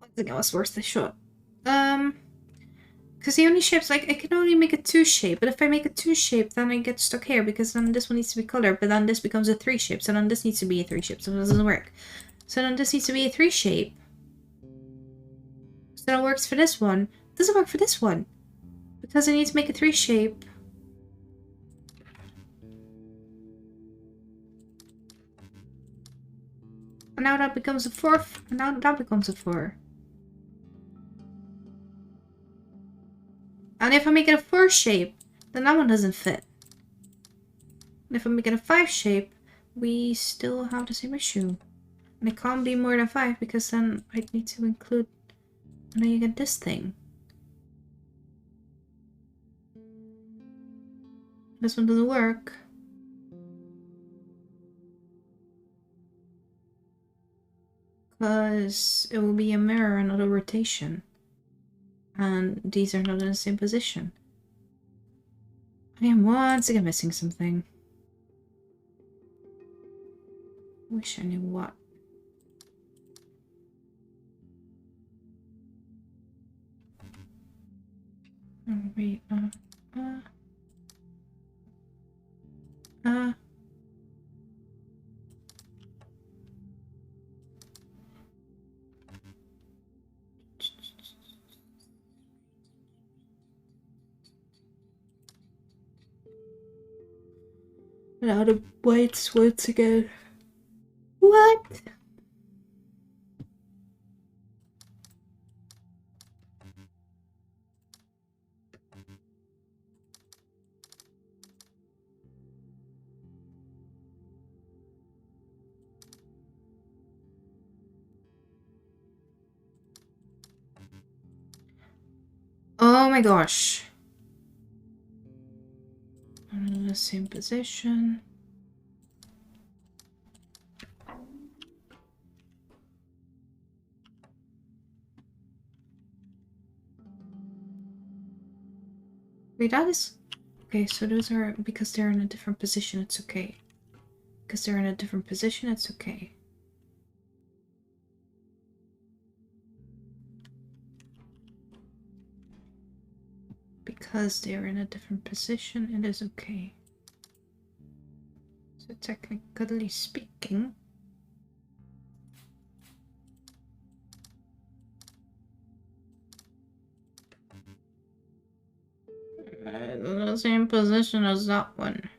I think it was worth a shot. Because the only shapes, like, I can only make a 2 shape, but if I make a 2 shape, then I get stuck here, because then this one needs to be colored, but then this becomes a 3 shape, so then this needs to be a 3 shape, so it doesn't work. So then this needs to be a 3 shape. So that works for this one. It doesn't work for this one. Because I need to make a 3 shape. And now that becomes a 4, and now that becomes a 4. And if I make it a 4 shape, then that one doesn't fit. And if I make it a 5 shape, we still have the same issue. And it can't be more than 5 because then I'd need to include... And then you get this thing. This one doesn't work. Because it will be a mirror, not a rotation. And these are not in the same position. I am once again missing something. Wish I knew what. Oh, wait, out of whites once again. What? Oh my gosh. I'm in the same position. Wait, that is... Okay, so those are... Because they're in a different position, it's okay. Because they're in a different position, it's okay. Because they're in a different position, it is okay. So technically speaking... in the same position as that one.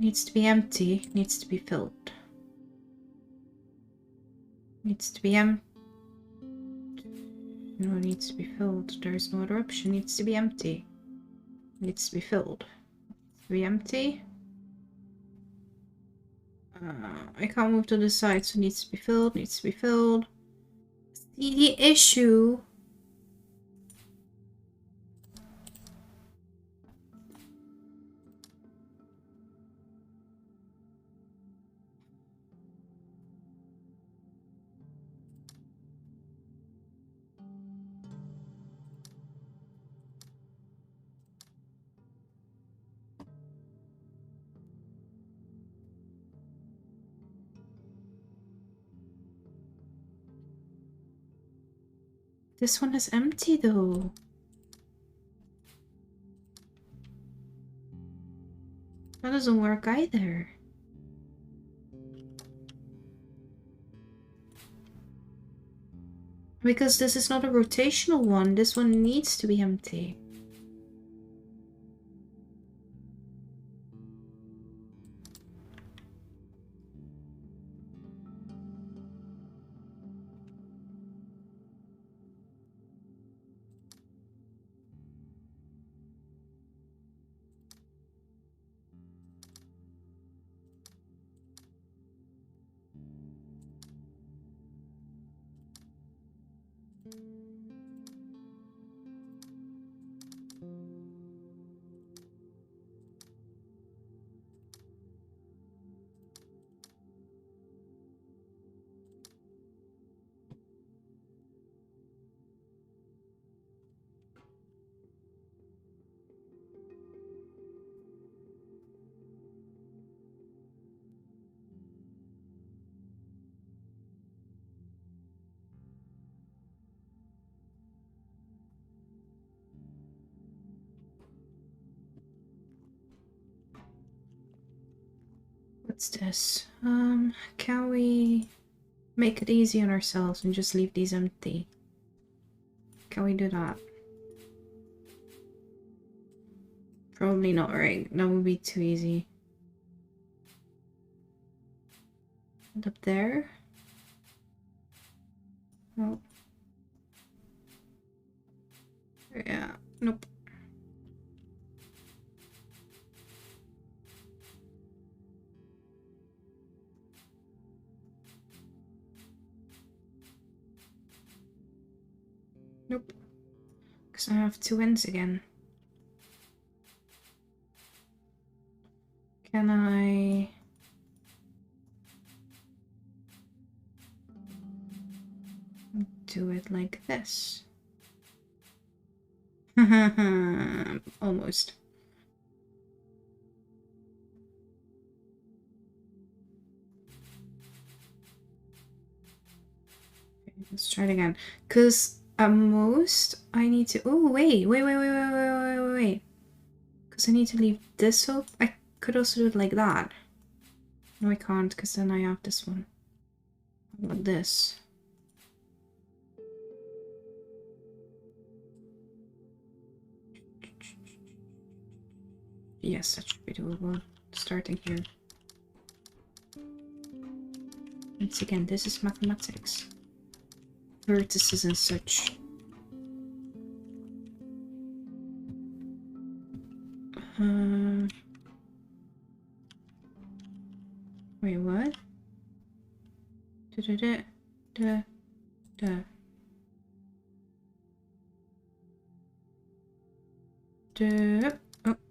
Needs to be empty. Needs to be filled. Needs to be empty. No, it needs to be filled. There's no other option. Needs to be empty. Needs to be filled. Needs to be empty. I can't move to the side, so needs to be filled. Needs to be filled. See, the issue. This one is empty though. That doesn't work either. Because this is not a rotational one. This one needs to be empty. What's this? Can we make it easy on ourselves and just leave these empty? Can we do that? Probably not, right? That would be too easy. And up there? Oh. Yeah, nope. Nope. Because I have two ends again. Can I... do it like this? Almost. Okay, let's try it again. Because at most I need to... Oh, wait. Because I need to leave this up. I could also do it like that. No, I can't, because then I have this one. I want this. Yes, that should be doable. Starting here. Once again, this is mathematics. Vertices and such. Wait, what?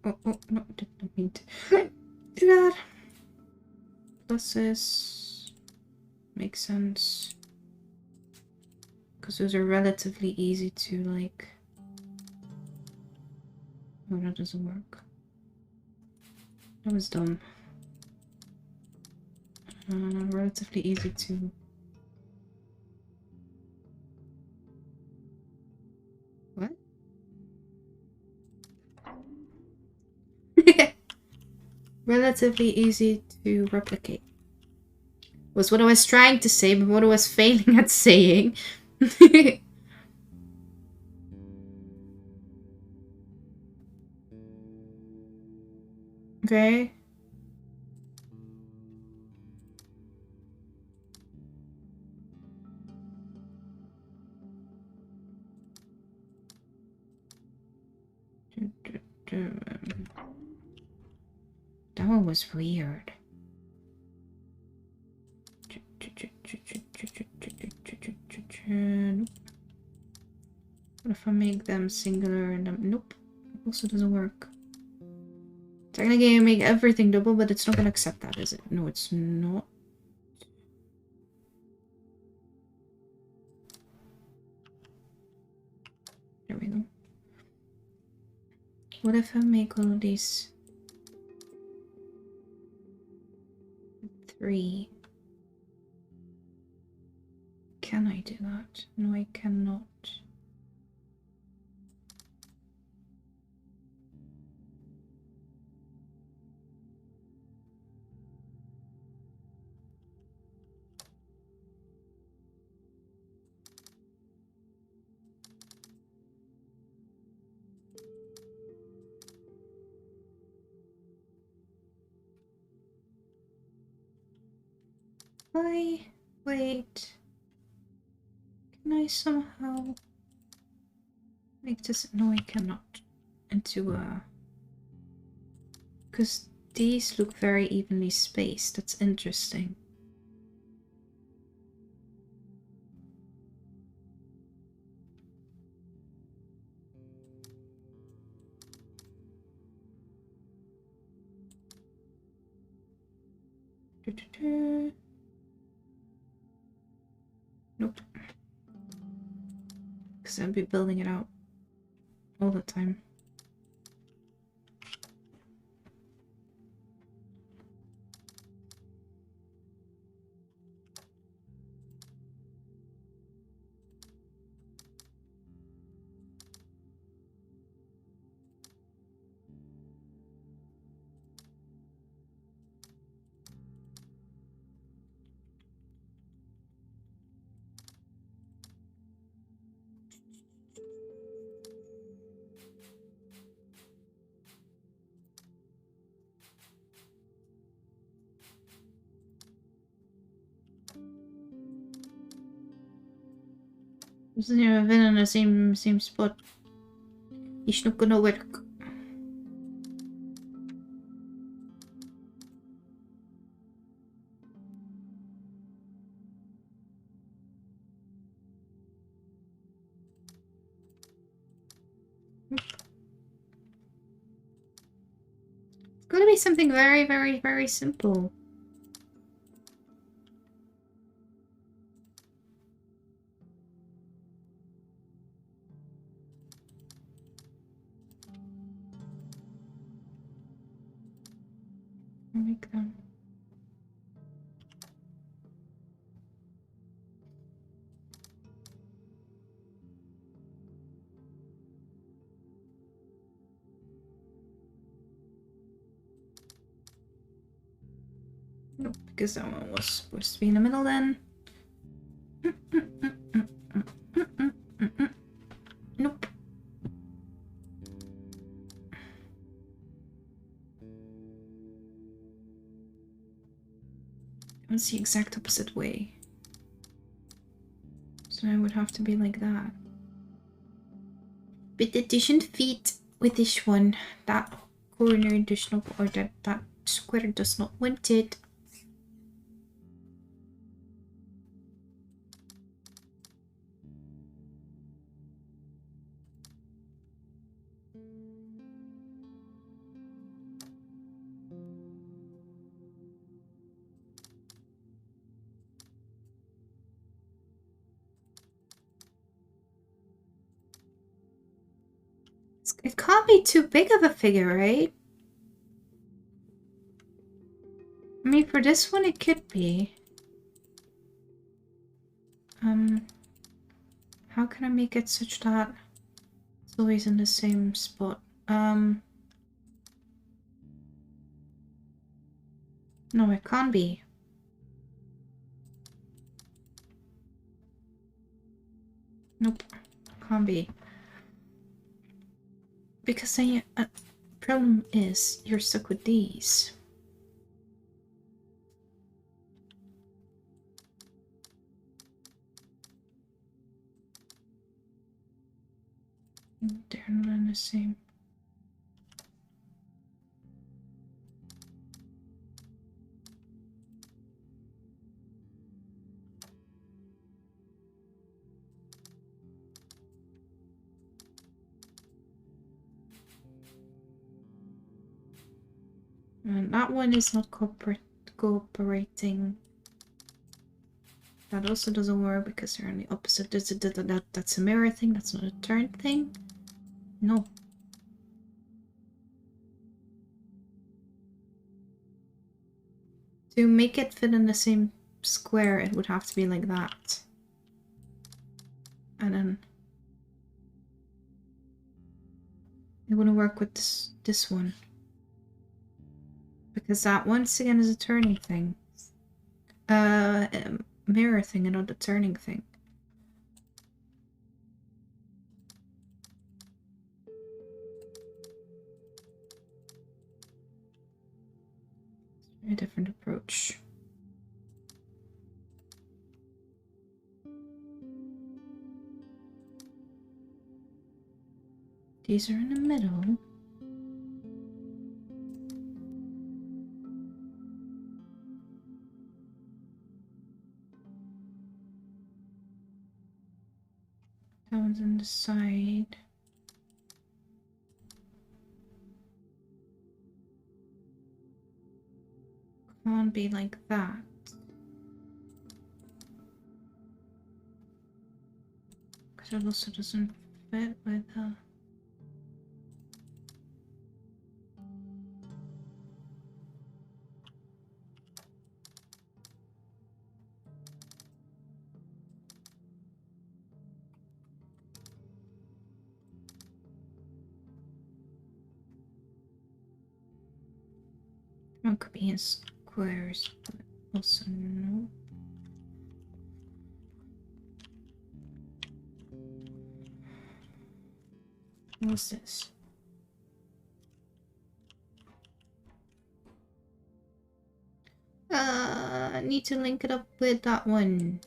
Oh, no, did not mean to do that. Pluses. Makes sense. Because those are relatively easy to, like... Oh, that doesn't work. That was dumb. Relatively easy to... What? Relatively easy to replicate. Was what I was trying to say, but what I was failing at saying. Okay. That one was weird. What if I make them singular and nope. Also doesn't work. Technically I make everything double, but it's not gonna accept that, is it? No, it's not. There we go. What if I make all of these 3? Can I do that? No, I cannot. Wait. Can I somehow make this? No, I cannot. Into a... Because these look very evenly spaced. That's interesting. Nope. Because I'd be building it out all the time. Is never been in the same spot. It's not gonna work. It's gotta be something very simple. Make them. Nope, because that one was supposed to be in the middle then. Nope. It's the exact opposite way. So it would have to be like that. But it doesn't fit with this one. That corner does not, or that square does not want it. It can't be too big of a figure, right? I mean, for this one it could be. How can I make it such that it's always in the same spot? No, it can't be. Nope, can't be. Because the problem is you're stuck with these. They're not in the same. And that one is not cooperating. That also doesn't work because they're on the opposite. That's a mirror thing, that's not a turn thing. No. To make it fit in the same square, it would have to be like that. And then it wouldn't work with this one. Because that once again is a turning thing. Mirror thing and not a turning thing. A different approach. These are in the middle. That one's on the side. Can't be like that. Because it also doesn't fit with one could be in squares, but also no. What's this? I need to link it up with that one.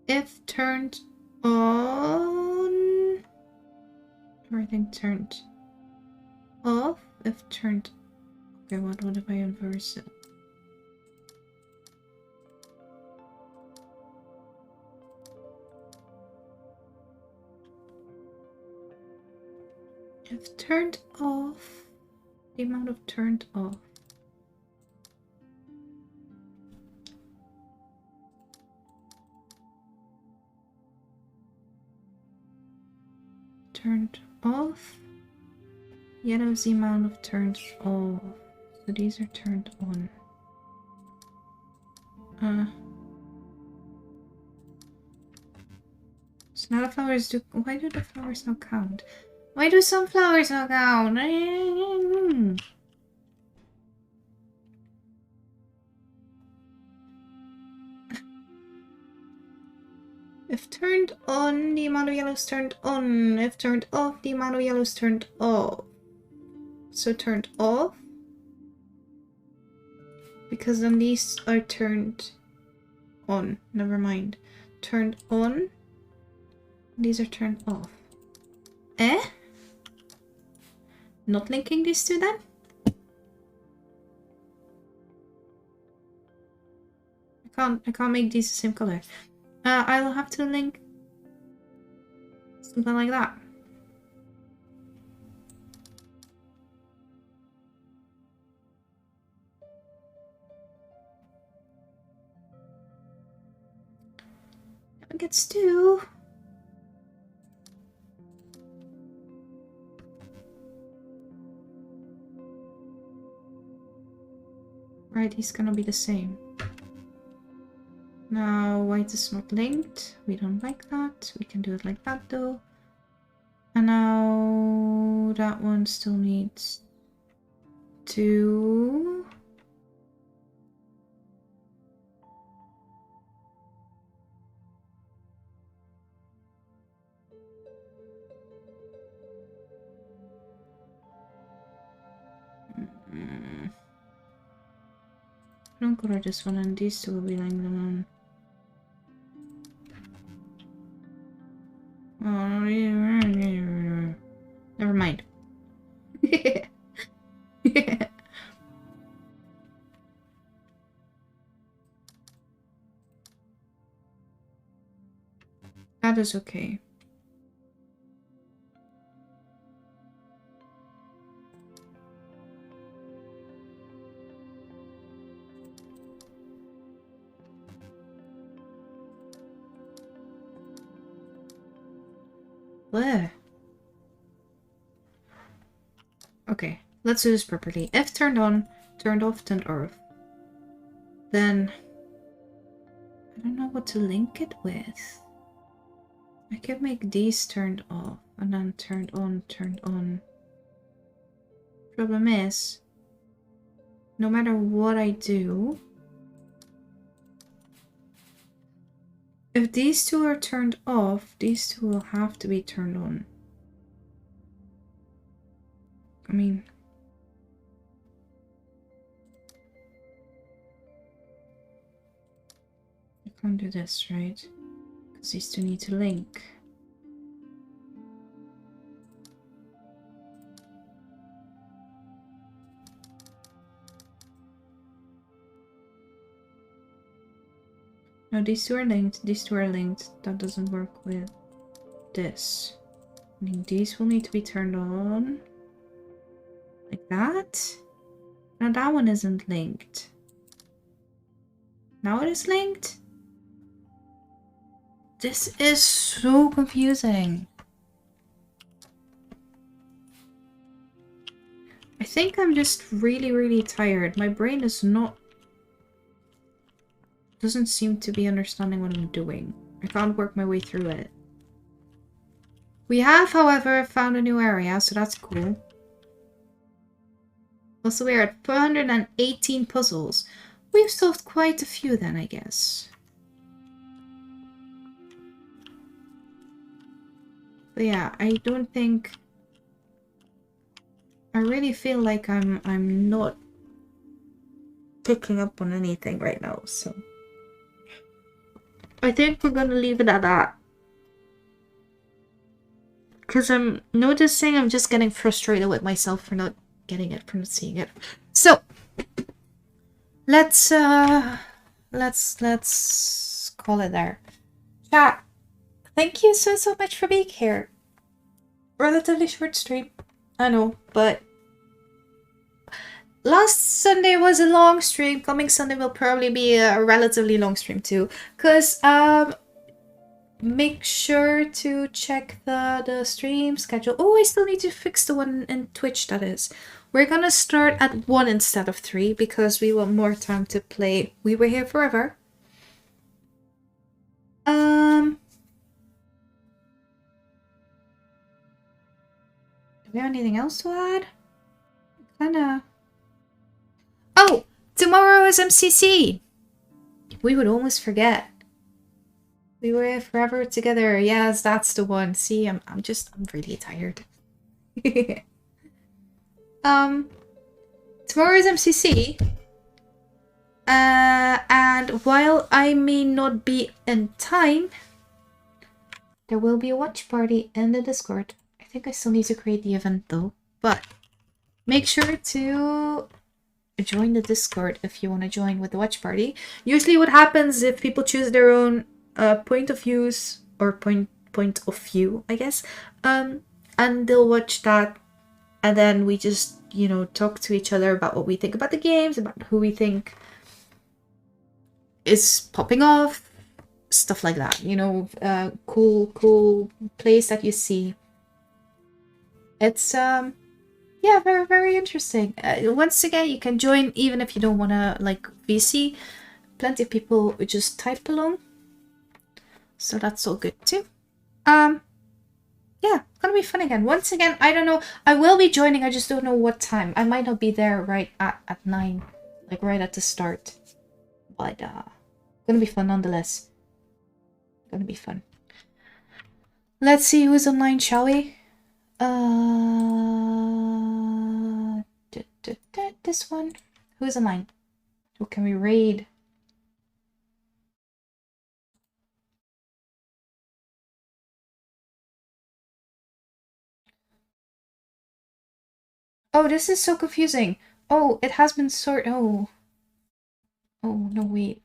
If turned on, everything turned off. If turned, okay, what if I inverse it? If turned off, the amount of turned off. Turned off. Yellow is the amount of turned off. So these are turned on. So now the flowers do. Why do the flowers not count? Why do some flowers not count? If turned on, the amount of yellows turned on. If turned off, the amount of yellows turned off. So turned off. Because then these are turned on. Never mind. Turned on. These are turned off. Eh? Not linking these two then? I can't make these the same color. I will have to link something like that. It gets two. Right, he's gonna be the same. Now, white is not linked. We don't like that. We can do it like that though. And now that one still needs two. I don't color this one, and these two will be linked on. Oh, never mind. That is okay. Bleh. Okay, let's do this properly. If turned on, turned off, turned off. Then I don't know what to link it with. I could make these turned off and then turned on, turned on. Problem is, no matter what I do, if these two are turned off, these two will have to be turned on. I mean, I can't do this, right? Because these two need to link. No, these two are linked, these two are linked. That doesn't work with this. I mean, these will need to be turned on. Like that. Now that one isn't linked. Now it is linked? This is so confusing. I think I'm just really tired. My brain is not... doesn't seem to be understanding what I'm doing. I can't work my way through it. We have, however, found a new area, so that's cool. Also, we're at 418 puzzles. We've solved quite a few then, I guess. But yeah, I don't think... I really feel like I'm not picking up on anything right now, so... I think we're gonna leave it at that. Because I'm noticing I'm just getting frustrated with myself for not getting it, for not seeing it. So, let's call it there. Chat, thank you so much for being here. Relatively short stream, I know, but last Sunday was a long stream. Coming Sunday will probably be a relatively long stream too. Because, make sure to check the stream schedule. Oh, I still need to fix the one in Twitch, that is. We're gonna start at 1 instead of 3 because we want more time to play We Were Here Forever. Do we have anything else to add? Kinda... Oh! Tomorrow is MCC! We would almost forget. We were here forever together. Yes, that's the one. See, I'm really tired. Tomorrow is MCC. And while I may not be in time, there will be a watch party in the Discord. I think I still need to create the event though. But make sure to join the Discord if you want to join with the watch party. Usually what happens if people choose their own point of views or point of view, I guess, and they'll watch that, and then we just, you know, talk to each other about what we think about the games, about who we think is popping off, stuff like that, you know, cool plays that you see. It's yeah, very interesting. Once again, you can join even if you don't want to like VC. Plenty of people would just type along, so that's all good too. Yeah, gonna be fun again. Once again, I don't know. I will be joining. I just don't know what time. I might not be there right at 9, like right at the start. But gonna be fun nonetheless. Gonna be fun. Let's see who's online, shall we? This one. Who's online? Who can we raid? Oh, this is so confusing. Oh, it has been sorted. Oh. Oh, no, wait.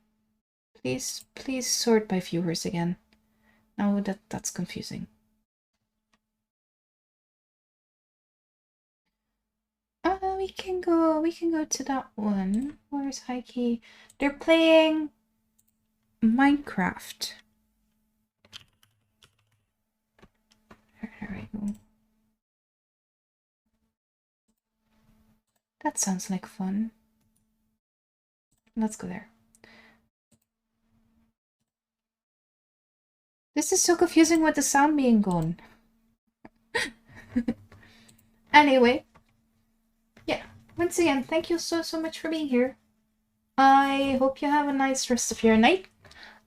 Please sort by viewers again. No, that's confusing. We can go to that one. Where's Heike? They're playing Minecraft. That sounds like fun. Let's go there. This is so confusing with the sound being gone. Anyway, yeah. Once again, thank you so much for being here. I hope you have a nice rest of your night.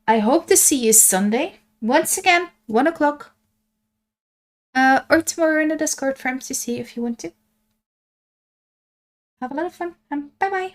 I hope to see you Sunday. Once again, 1 o'clock. Or tomorrow in the Discord for MCC if you want to. Have a lot of fun and bye bye.